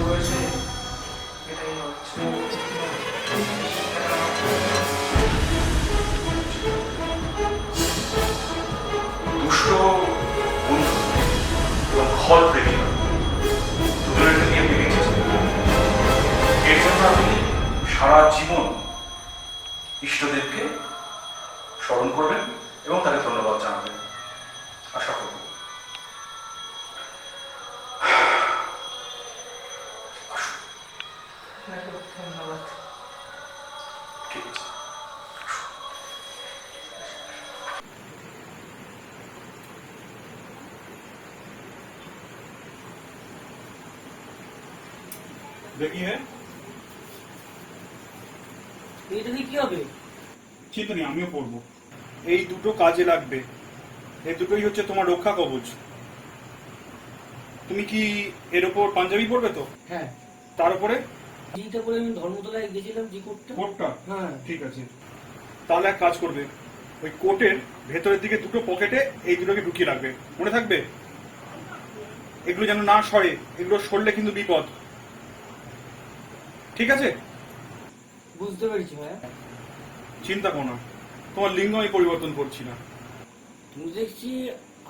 রয়েছে, এটাই হচ্ছে। দুষ্ট বন্ধু এবং খল প্রেমিকা দুজনকে নিয়ে আপনি বেঁচেছেন। এর জন্য আপনি সারা জীবন ইষ্টদেবকে স্মরণ করবেন এবং তাকে ধন্যবাদ জানাবেন, আশা করব। আসুন। আপনাকে ধন্যবাদ। ঠিক আছে। देखिए এটা দিয়ে কি হবে? চিন্তা নেই, আমিও পড়বো। এই দুটো কাজে লাগবে। এই দুটোই হচ্ছে তোমার রক্ষা কবচ। তুমি কি এর উপর পাঞ্জাবি পরবে তো? হ্যাঁ, তার উপরে যেটা করে আমি ধর্মতলায় গেছিলাম যে কোটটা। কোটটা? হ্যাঁ, ঠিক আছে। তাহলে এক কাজ করবে, ওই কোটের ভেতরের দিকে দুটো পকেটে এই দুটোকে ঢুকিয়ে রাখবে, মনে থাকবে? এগুলো যেন না সরে, এগুলো সরলে কিন্তু বিপদ। ঠিক আছে? বুঝতে পেরেছি ভাইয়া। চিন্তা করো না, তোমার লিঙ্গ আমি পরিবর্তন করছি না। তুমি দেখছি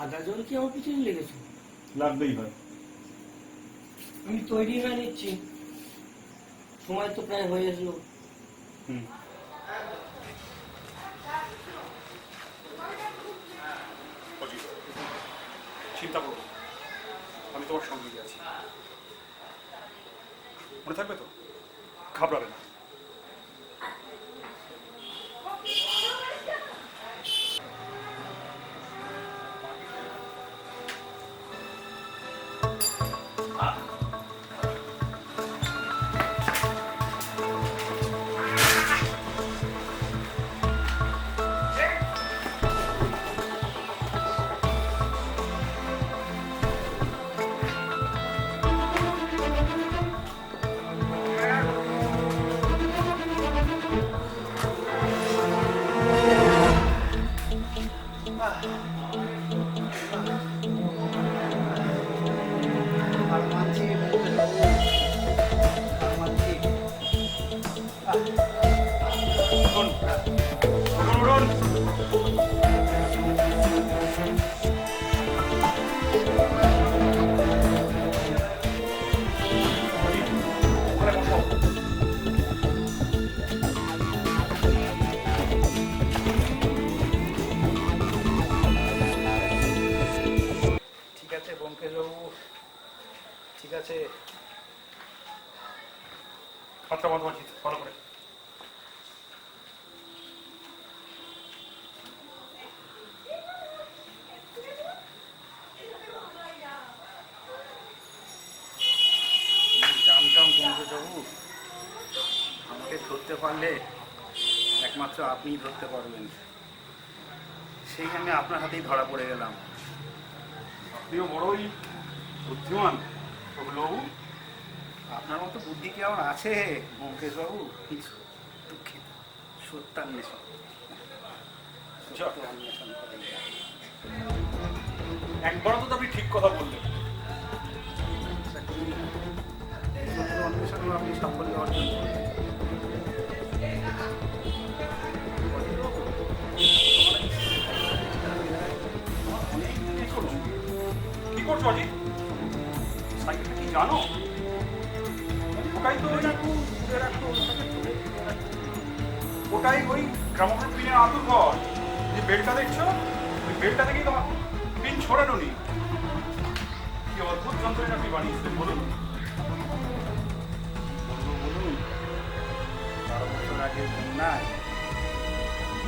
আধা জল কি আমার পিছনে লেগেছে। লাগবেই হয়। আমি তৈরি হয়ে নিচ্ছি, সময় তো প্রায় হয়ে আসলো। হুম। চিন্তা করো, আমি তোমার সঙ্গে আছি। মনে থাকবে তো? ঘাবড়াবে না। আর মানছি মঙ্গেশবাবু, আর মানছি। উঠুন, উঠুন, উঠুন। ওখানে বসো। ঠিক আছে ব্যোমকেশবাবু, ঠিক আছে। হাতটা বন্ধ করছি ভালো করে। জানতাম ব্যোমকেশবাবু, আমাকে ধরতে পারলে একমাত্র আপনিই ধরতে পারবেন। সেই আমি আপনার হাতেই ধরা পড়ে গেলাম। আপনিও বড়ই বুদ্ধিমান প্রফুল্লবাবু। আপনার মতো বুদ্ধি কি আমার আছে ব্যোমকেশবাবু? দুঃখিত, সত্যান্বেষণ, সত্য অন্বেষণ করে। একবারও তো আপনি ঠিক কথা বললেন। সত্য অন্বেষণে আপনি সাফল্য অর্জন করেন। কি করছো অজিত? সাইকেলটা কি জানো? ওটাই তো ওটাই ওই গ্রামোফোন পিনের আতুর ঘর। যে বেলটা দেখছো, ওই বেলটা থেকেই তোমার পিন ছড়ানো নি। কি অদ্ভুত যন্ত্রটা আপনি বানিয়েছিলেন বলুন। বলুন, 12 বছর আগে বন্যায়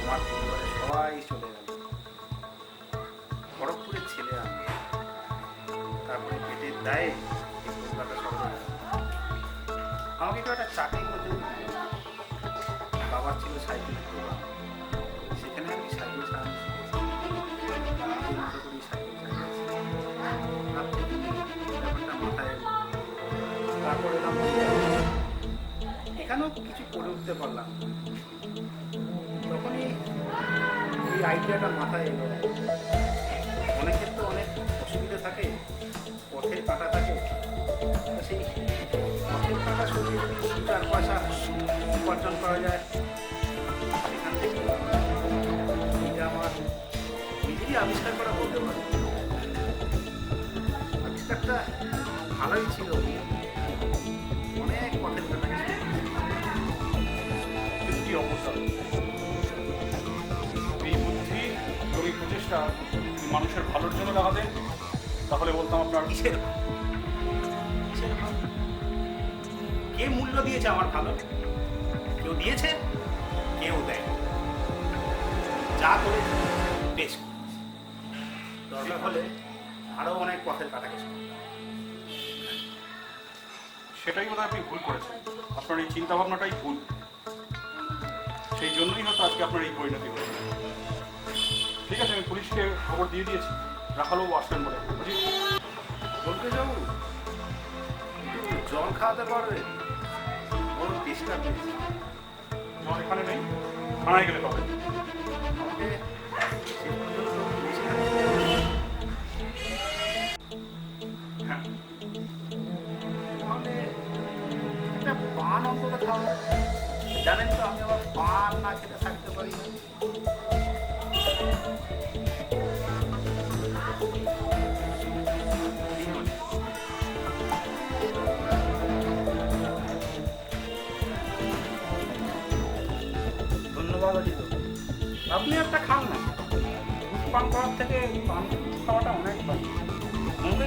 আমার পরিবারের সবাই চলে গেল। খড়গপুরের ছেলে আমি। তারপরে পেটের দায়ে এই কলকাতা শহরে এলাম। আমাকে কেউ একটা চাকরি করতে দিল। বাবার ছিল সাইকেল দোকান, সেখানে আমি সাইকেল চালানো শিখেছি। নিজের মতো করেই সাইকেল চালিয়েছি। তারপরে ব্যাপারটা মাথায় এলো। তারপর এলাম এখানেও কিছু করে উঠতে পারলাম। তখনই এই আইডিয়াটা মাথায় এলো। অনেকের তো অনেক অসুবিধা থাকে, পথের কাঁটা থাকে। সেই পথের কাঁটা সরিয়ে যদি 4 পয়সা উপার্জন করা যায়, সেখান থেকে এটা আমার নিজেরই আবিষ্কার করা বলতে পারি। আবিষ্কারটা ভালোই ছিল। অনেক পথের কাঁটা কি অবস্থা! এই বুদ্ধি এবং এই প্রচেষ্টা মানুষের ভালোর জন্য লাগাতেন, তাহলে বলতাম আপনার কিসের কে মূল্য দিয়েছে আমার ভালো? কেউ দিয়েছে, কেউ দেয়। যা করে বেশ করেছে। দরকার হলে আরো অনেক পথের কাটাকাটি। সেটাই বোধহয় আপনি ভুল করেছেন। আপনার এই চিন্তা ভাবনাটাই ভুল। সেই জন্যই হয়তো আজকে আপনার এই পরিণতি হয়েছে। ঠিক আছে, আমি পুলিশকে খবর দিয়ে দিয়েছি, রাখালবাবু আসবেন বলে। বলতে যাবো একটু জল খাওয়াতে পারবে? বড় তেষ্টা পেয়েছে। জল এখানে নেই, থানায় গেলে পাবেন। আমাকে সে পর্যন্ত পুলিশ হ্যাঁ, তাহলে একটা পান অন্তত খাওয়া। জানেন তো আমি আবার পান না খেতে থাকতে পারি না। ধন্যবাদ অজিত। আপনি একটা খান না। দুধ পান করার থেকে পান খাওয়াটা অনেক ভালো। মনে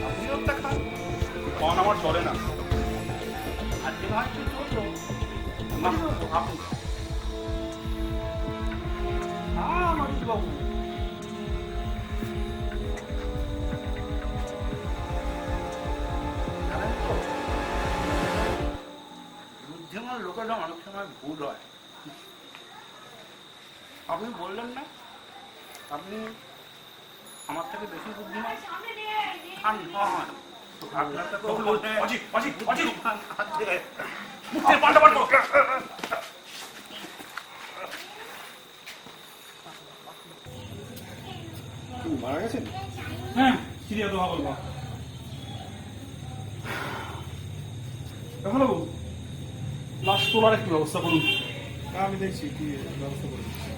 আপনিও একটা খান। পান আমার চলে না। হয়তো চললো আপনি বাবু জানেন তো বুদ্ধিমান লোকেরা অনেক সময় ভুল হয়। আপনি বললেন না আপনি আমার থেকে বেশি বুদ্ধিমান। আর নয়, আপনাকে তো বলতে অজিত, অজিত, অজিত! বুদ্ধিমান আছে। মুখে পাল্টাপাল্ট করো। মারা গেছেন? হ্যাঁ, সিরিয়াস কথা বলবো। এখন বাবু, লাশ তোলার একটু ব্যবস্থা করুন। আমি দেখছি কি ব্যবস্থা করে দিচ্ছি।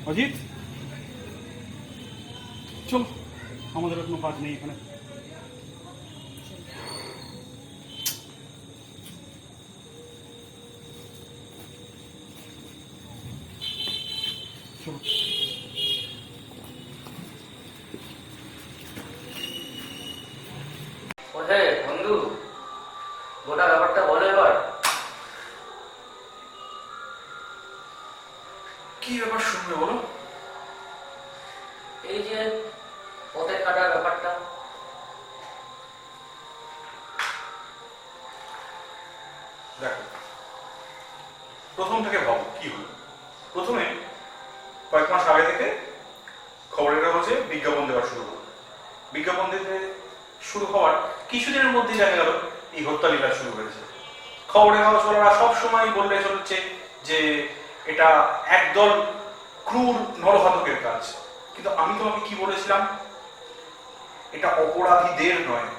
অজিত, চল, আমাদের কোনো কাজ নেই এখানে। চলো। ওহে বন্ধু, গোটা ব্যাপারটা বলো এবার। কি ব্যাপার শুনবে বলো? এই যে পথের কাটার ব্যাপারটা। দেখো, প্রথম থেকে ভাবো কি হলো। প্রথমে কয়েক মাস আগে থেকে খবরের কাগজে বিজ্ঞাপন দেওয়া শুরু হলো। বিজ্ঞাপন দিতে শুরু হওয়ার কিছুদিনের মধ্যেই দেখা গেল এই হত্যা লীলা শুরু হয়েছে। খবরের কাগজওয়ালারা সব সময় বললে চলছে যে এটা একদল ক্রূর নরঘাতকের কাজ। কিন্তু আমি তোমাকে কি বলেছিলাম? এটা অপরাধীদের নয়,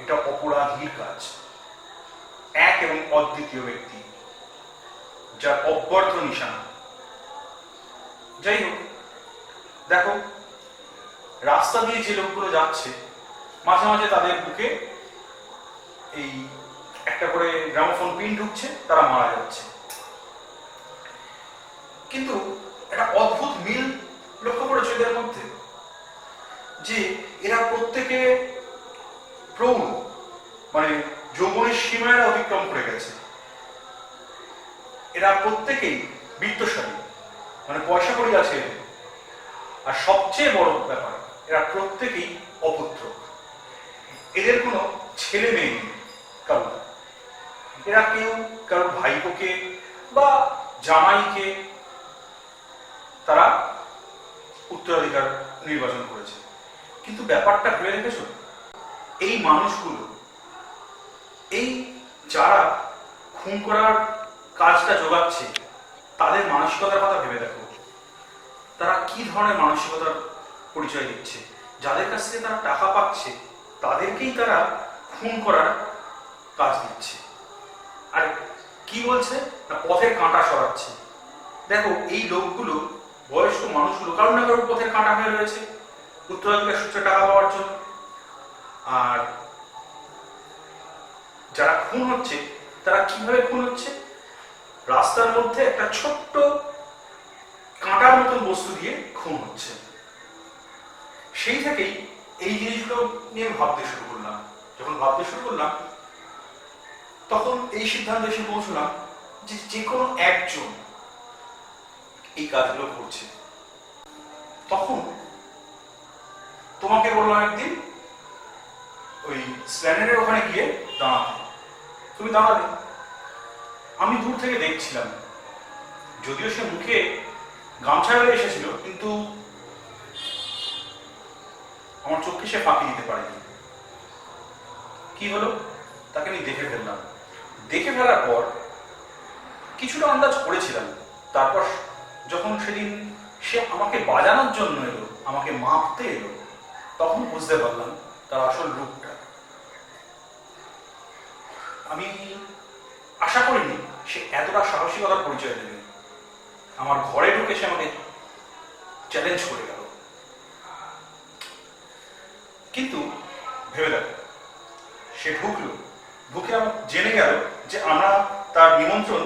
এটা অপরাধীর কাজ। এক এবং অদ্বিতীয় ব্যক্তি, যার অব্যর্থ নিশানা। যাই হোক, দেখো, রাস্তা দিয়ে যে লোকগুলো যাচ্ছে মাঝে মাঝে তাদের বুকে এই একটা করে গ্রামোফোন পিন ঢুকছে, তারা মারা যাচ্ছে। কিন্তু একটা অদ্ভুত মিল লক্ষ্য করেছে এদের মধ্যে, যে এরা প্রত্যেকে প্রৌঢ়, মানে যৌবনের সীমায় অতিক্রম করে গেছে। এরা প্রত্যেকেই বিত্তশালী, মানে পয়সা কড়ি আছে এদের। আর সবচেয়ে বড় ব্যাপার, এরা প্রত্যেকেই অপুত্র। এদের কোনো ছেলে মেয়ে নেই কারণ। এরা কেউ কারোর ভাইপোকে বা জামাইকে তারা উত্তরাধিকার নির্বাচন করেছে। কিন্তু ব্যাপারটা ভেবে রেখেছ, এই মানুষগুলো, এই যারা খুন করার কাজটা যোগাচ্ছে, তাদের মানসিকতার কথা ভেবে দেখো। তারা কি ধরনের মানসিকতার পরিচয় দিচ্ছে? যাদের কাছ থেকে তারা টাকা পাচ্ছে তাদেরকেই তারা খুন করার কাজ দিচ্ছে। আর কি বলছে না, পথের কাঁটা সরাচ্ছে। দেখো, এই লোকগুলো, বয়স্ক মানুষগুলো কারণ না কারোর পথের কাঁটা হয়ে রয়েছে উত্তরাধিকার সূত্রে টাকা পাওয়ার জন্য। আর যারা খুন হচ্ছে তারা কিভাবে খুন হচ্ছে? রাস্তার মধ্যে একটা ছোট্ট কাঁটার মতন বস্তু দিয়ে খুন হচ্ছে। সেই থেকেই এই জিনিসগুলো নিয়ে ভাবতে শুরু করলাম। যখন ভাবতে শুরু করলাম তখন এই সিদ্ধান্তে এসে পৌঁছলাম যে যে কোনো একজন এই কাজগুলো করছে। তখন তোমাকে বললাম একদিন ওই স্প্ল্যানেডের ওখানে গিয়ে দাঁড়াতে। তুমি দাঁড়ালে, আমি দূর থেকে দেখছিলাম। যদিও সে মুখে গামছা বেড়ে এসেছিল, কিন্তু আমার চোখকে সে ফাঁকি দিতে পারেনি। কি হলো, তাকে আমি দেখে ফেললাম। দেখে ফেলার পর কিছুটা আন্দাজ করেছিলাম। তারপর যখন সেদিন সে আমাকে বাজানোর জন্য এলো, আমাকে মাপতে এলো, তখন বুঝতে পারলাম তার আসল রূপটা। আমি আশা করিনি সে এতটা সাহসিকতার পরিচয় দেবে। আমার ঘরে ঢুকে সে আমাকে চ্যালেঞ্জ করে গেল। কিন্তু ভেবে দেখো, সে ঢুকলো, ঢুকে আমার জেনে গেল যে আমরা তার নিমন্ত্রণ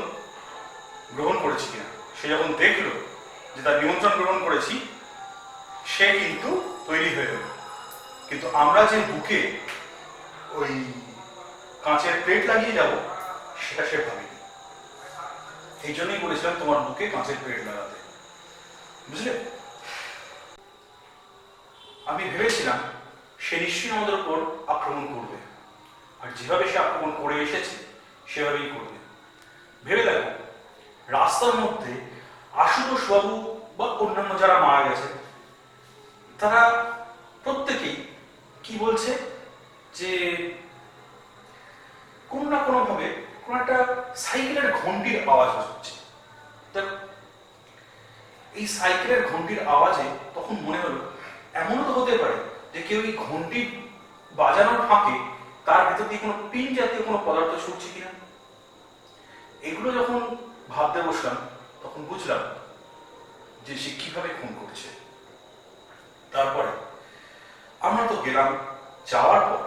গ্রহণ করেছি কিনা। সে যখন দেখলো যে তার নিমন্ত্রণ গ্রহণ করেছি, সে কিন্তু তৈরি হয়ে গেল। কিন্তু আমরা যে বুকে ওই কাঁচের প্লেট লাগিয়ে যাব সেটা সে ভাবেনি। এই জন্যই বলেছিলাম তোমার বুকে কাঁচের প্লেট লাগাতে, বুঝলে? আমি ভেবেছিলাম সে নিশ্চয়ই আমাদের উপর আক্রমণ করবে, আর যেভাবে সে আক্রমণ করে এসেছে সেভাবেই করবে। ভেবে দেখো, রাস্তার মধ্যে আশুতোষ বাবু বা অন্যান্য যারা মারা গেছে তারা প্রত্যেকেই কি বলছে যে কোনো না কোনো ভাবে কোনো একটা সাইকেলের ঘন্টির আওয়াজ হচ্ছে। দেখো, এই সাইকেলের ঘন্টির আওয়াজে তখন মনে হলো এমনও তো হতে পারে যে কেউ এই ঘন্টি বাজানোর ফাঁকে তার ভেতর দিয়ে কোনো পিন জাতীয় কোনো পদার্থ ছুটছে কিনা। এগুলো যখন ভাবতে বসলাম তখন বুঝলাম যে সে কিভাবে খুন করছে। তারপরে আমরা তো গেলাম, যাওয়ার পর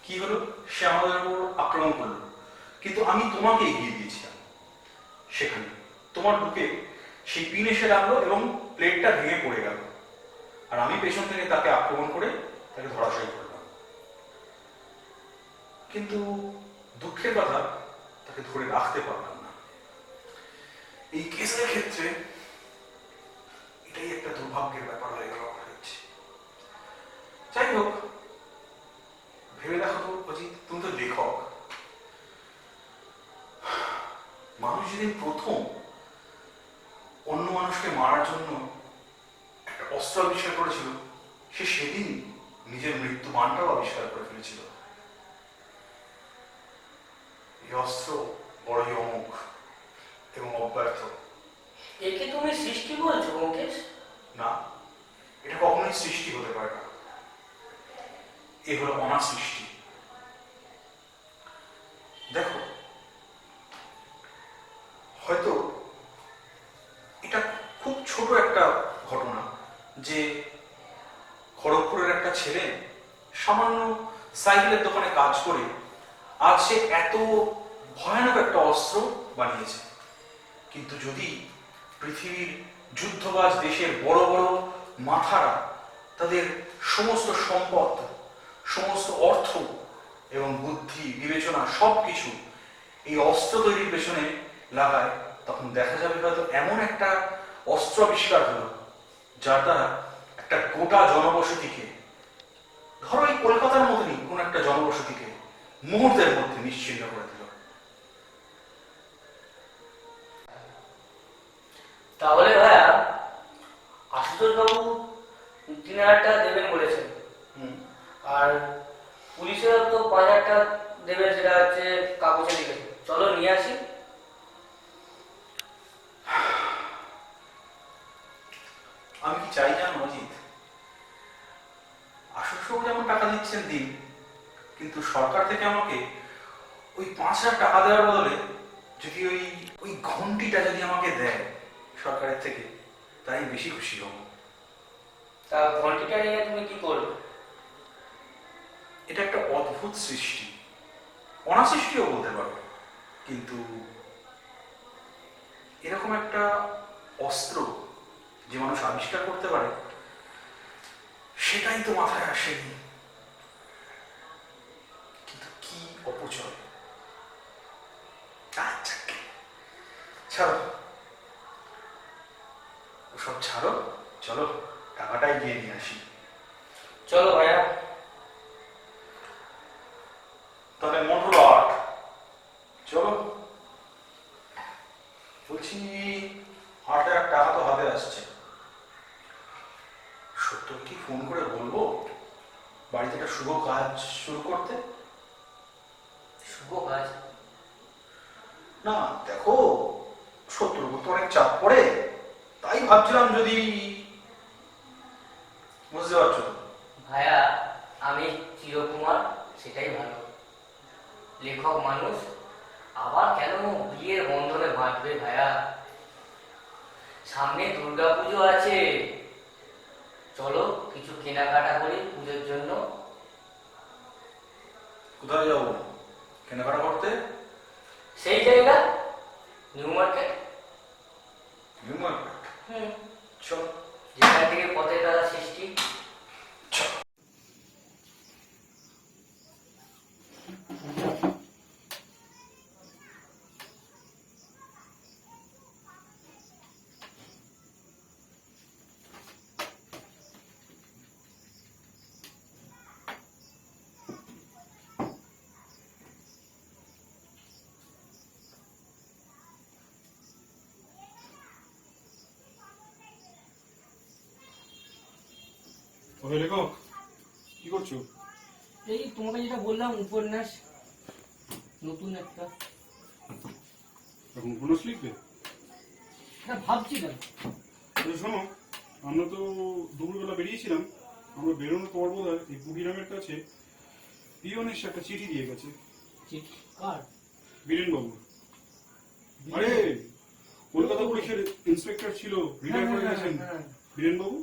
কি হলো, সে আমাদের উপর আক্রমণ করলো, কিন্তু আমি তোমাকে এগিয়ে দিয়েছিলাম। সেখানে তোমার বুকে সেই পিন এসে লাগলো এবং প্লেটটা ভেঙে পড়ে গেল, আর আমি পেছন থেকে তাকে আক্রমণ করে তাকে ধরাশায়ী করলাম। কিন্তু দুঃখের কথা, তাকে ধরে রাখতে পারলাম না। এই কেসের ক্ষেত্রে এটাই একটা দুর্ভাগ্যের ব্যাপার হয়ে গেল আমার কাছে। যাই হোক, ভেবে দেখো তো অজিত, তুমি তো লেখক। মানুষ যেদিন প্রথম অন্য মানুষকে মারার জন্য একটা অস্ত্র আবিষ্কার করেছিল, সে সেদিন নিজের মৃত্যুমানটাও আবিষ্কার করে ফেলেছিল। এই অস্ত্র বড়ই অমোঘ এবং অব্যর্থ। একে তুমি সৃষ্টি বলছো মুকেশ? না, এটা কখনোই সৃষ্টি হতে পারে না। এ হলো অনাসৃষ্টি। দেখো, হয়তো এটা খুব ছোট একটা ঘটনা যে খড়গপুরের একটা ছেলে সামান্য সাইকেলের দোকানে কাজ করে আজ সে এত ভয়ানক একটা অস্ত্র বানিয়েছে। কিন্তু যদি পৃথিবীর যুদ্ধবাজ দেশের বড় বড় মাথারা তাদের সমস্ত সম্পদ, সমস্ত অর্থ এবং বুদ্ধি, বিবেচনা সবকিছু এই অস্ত্র তৈরির পেছনে লাগায়, তখন দেখা যাবে হয়তো এমন একটা অস্ত্র আবিষ্কার হলো যার দ্বারা একটা গোটা জনবসতিকে, ধরো এই কলকাতার মতনই কোন একটা জনবসতিকে মুহূর্তের মধ্যে নিশ্চিহ্ন করে দিল। তাহলে ভাইয়া আশুতোষ বাবু 3,000 টাকা দেবেন বলেছেন, আর পুলিশের তো 5,000 টাকা দেবেন, সেটা হচ্ছে কাগজে লিখে। চলো নিয়ে আসি। আমি কি চাই জানো অজিত, আশুতোষ যেমন টাকা দিচ্ছেন দিন, কিন্তু সরকার থেকে আমাকে ওই 5,000 টাকা দেওয়ার বদলে যদি ওই ঘন্টিটা যদি আমাকে দেয় সরকারের থেকে, তাই বেশি খুশি হব। তা ঘন্টিটা নিয়ে তুমি কি করবে? এটা একটা অদ্ভুত সৃষ্টি, অনাসৃষ্টিও বলতে পারো, কিন্তু এরকম একটা অস্ত্র যে মানুষ আবিষ্কার করতে পারে সেটাই তো মাথায় আসেনি। কিন্তু কি অপচয়! আচ্ছা, ছাড়ো ওসব ছাড়ো, চলো টাকাটাই গিয়ে নিয়ে আসি। চলো ভাইয়া। তাহলে মন হলো 8। চলো, বলছি 8,000 টাকা তো হাতে আসছে, সত্য কি ফোন করে বলবো বাড়িতে একটা শুভ কাজ শুরু করতে? শুভ কাজ? না দেখো, সত্যর উপর তো অনেক চাপ পড়ে, তাই ভাবছিলাম যদি, বুঝতে পারছো তো? ভাইয়া আমি চিরকুমার, সেটাই ভালো। লেখক মানুষ, আবার কেন বিয়ের বন্ধনে বাঁধবে ভাইয়া? সামনে দুর্গাপুজো আছে, চলো কিছু কেনাকাটা করি পুজোর জন্য। কোথায় যাবো কেনাকাটা করতে? সেই জায়গা নিউ মার্কেট। New market? চলো, যেখান থেকে পথের কাটা সৃষ্টি। চলো। ওহে লেখক, কি করছো? এই তোমাকে যেটা বললাম, উপন্যাস নতুন একটা। এখন উপন্যাস লিখবে? হ্যাঁ, ভাবছি না। আচ্ছা শোনো, আমরা তো দুপুরবেলা বেরিয়েছিলাম, আমরা বেরোনোর পর বোধ হয় এই কুড়িরামের কাছে পিয়ন এসে একটা চিঠি দিয়ে গেছে। চিঠি কার? বীরেন বাবু। আরে কলকাতা পুলিশের ইন্সপেক্টর ছিল, রিটায়ার করে গেছেন বীরেন বাবু,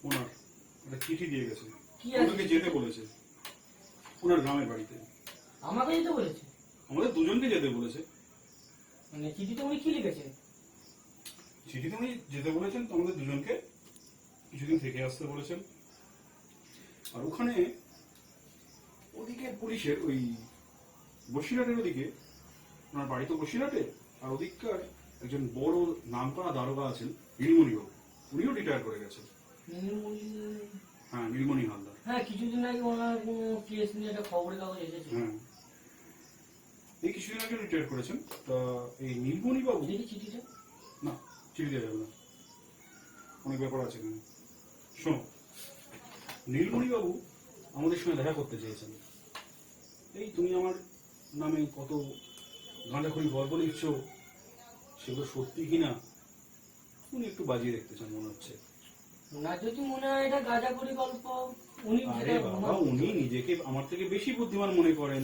ওনার একটা চিঠি দিয়ে গেছে। কি আছে? ওনাকে যেতে বলেছে ওনার গ্রামের বাড়িতে। আমাকে যেতে বলেছে? আমাদের দুজনকে যেতে বলেছে। মানে চিঠিতে উনি কি লিখেছেন? চিঠিতে উনি যেতে বলেছেন তো আমাদের দুজনকে কিছুদিন থেকে আসতে বলেছেন। আর ওখানে ওদিকে পুলিশের ওই বসিরহাটের ওদিকে, ওনার বাড়ি তো বসিরহাটে, আর ওদিককার একজন বড় নামকরা দারোগা আছেন নীলমণিবাবু, উনিও রিটায়ার করে গেছেন। হ্যাঁ, নীলমণি হালদার। হ্যাঁ, কিছুদিন আগে ওনার কেস নিয়ে একটা খবরের কাগজ এসেছে। হ্যাঁ, এই কিছুদিন আগে রিটায়ার করেছেন। তা এই নীলমণিবাবু, দেখি চিঠিটা। না চিঠি দেওয়া যাবে না, অনেক ব্যাপার আছে এখানে। শোনো, নীলমণিবাবু আমাদের সঙ্গে দেখা করতে চেয়েছেন। এই তুমি আমার নামে কত গাঁজাখড়ি গল্প লিখছো, সেগুলো সত্যি কিনা উনি একটু বাজিয়ে দেখতে চান মনে হচ্ছে। ওনার যদি মনে হয় এটা গাঁজাখড়ি গল্প, উনি আরে বাবা, উনি নিজেকে আমার থেকে বেশি বুদ্ধিমান মনে করেন,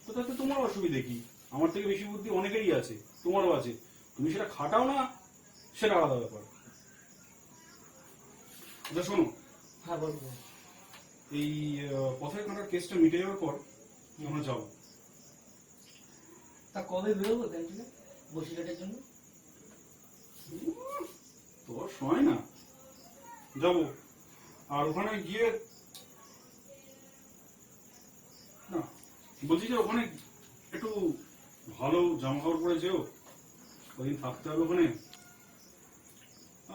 তো তাতে তোমার অসুবিধে কি? আমার থেকে বেশি বুদ্ধি অনেকেরই আছে, তোমারও আছে, তুমি সেটা খাটাও না, সেটা আলাদা ব্যাপার। আচ্ছা শোনো, হ্যাঁ বলবো। এই পথের কাঁটার কেসটা মিটে যাওয়ার পর আমরা যাবো। তা কবে বেরোবো এখান থেকে বসিরহাটের জন্য? তোর সময় না, যাবো। আর ওখানে গিয়ে না, বলছি যে ওখানে একটু ভালো জামা কাপড় পরে যেও, ওদিন থাকতে হবে ওখানে।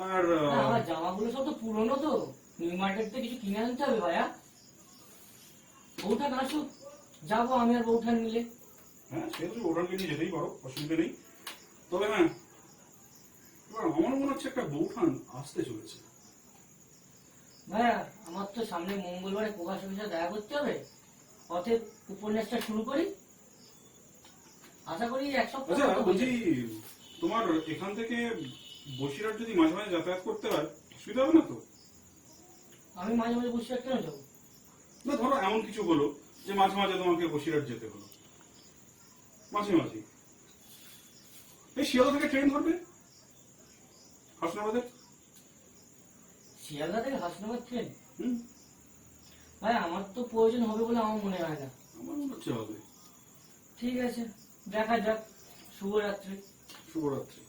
আর আমার জামাগুলো সব তো পুরনো, তো নিউ মার্কেট থেকে কিছু কিনে আনতে হবে ভাইয়া। বউঠান আসুক, যাবো আমি আর বউঠান মিলে। হ্যাঁ, সে তো ওটাকে নিয়ে যেতেই পারো, অসুবিধা নেই। তবে হ্যাঁ, এবার আমার মনে হচ্ছে একটা বউঠান আসতে চলেছে। ভাইয়া, আমার তো সামনে মঙ্গলবারে প্রকাশ অফিসে দেখা করতে হবে, পথের উপন্যাসটা শুরু করি, আশা করি এক সপ্তাহ আচ্ছা মতো হয়ে বলছি, যাবে। তোমার এখান থেকে বসিরহাট যদি মাঝে মাঝে যাতায়াত করতে হয়, অসুবিধা হবে না তো? আমি মাঝে মাঝে বসিরহাট কেন যাবো? না ধরো এমন কিছু হলো যে মাঝে মাঝে তোমাকে বসিরহাট যেতে হলো, মাঝে মাঝে এই শিয়ালদা থেকে ট্রেন ধরবে হাসনাবাদের। শিয়ালদা থেকে হাসনাবাদ ট্রেন? হুম, ভাই আমার তো প্রয়োজন হবে বলে আমার মনে হয় না। আমার মনে হচ্ছে হবে। ঠিক আছে, দেখা যাক। শুভরাত্রি। শুভরাত্রি।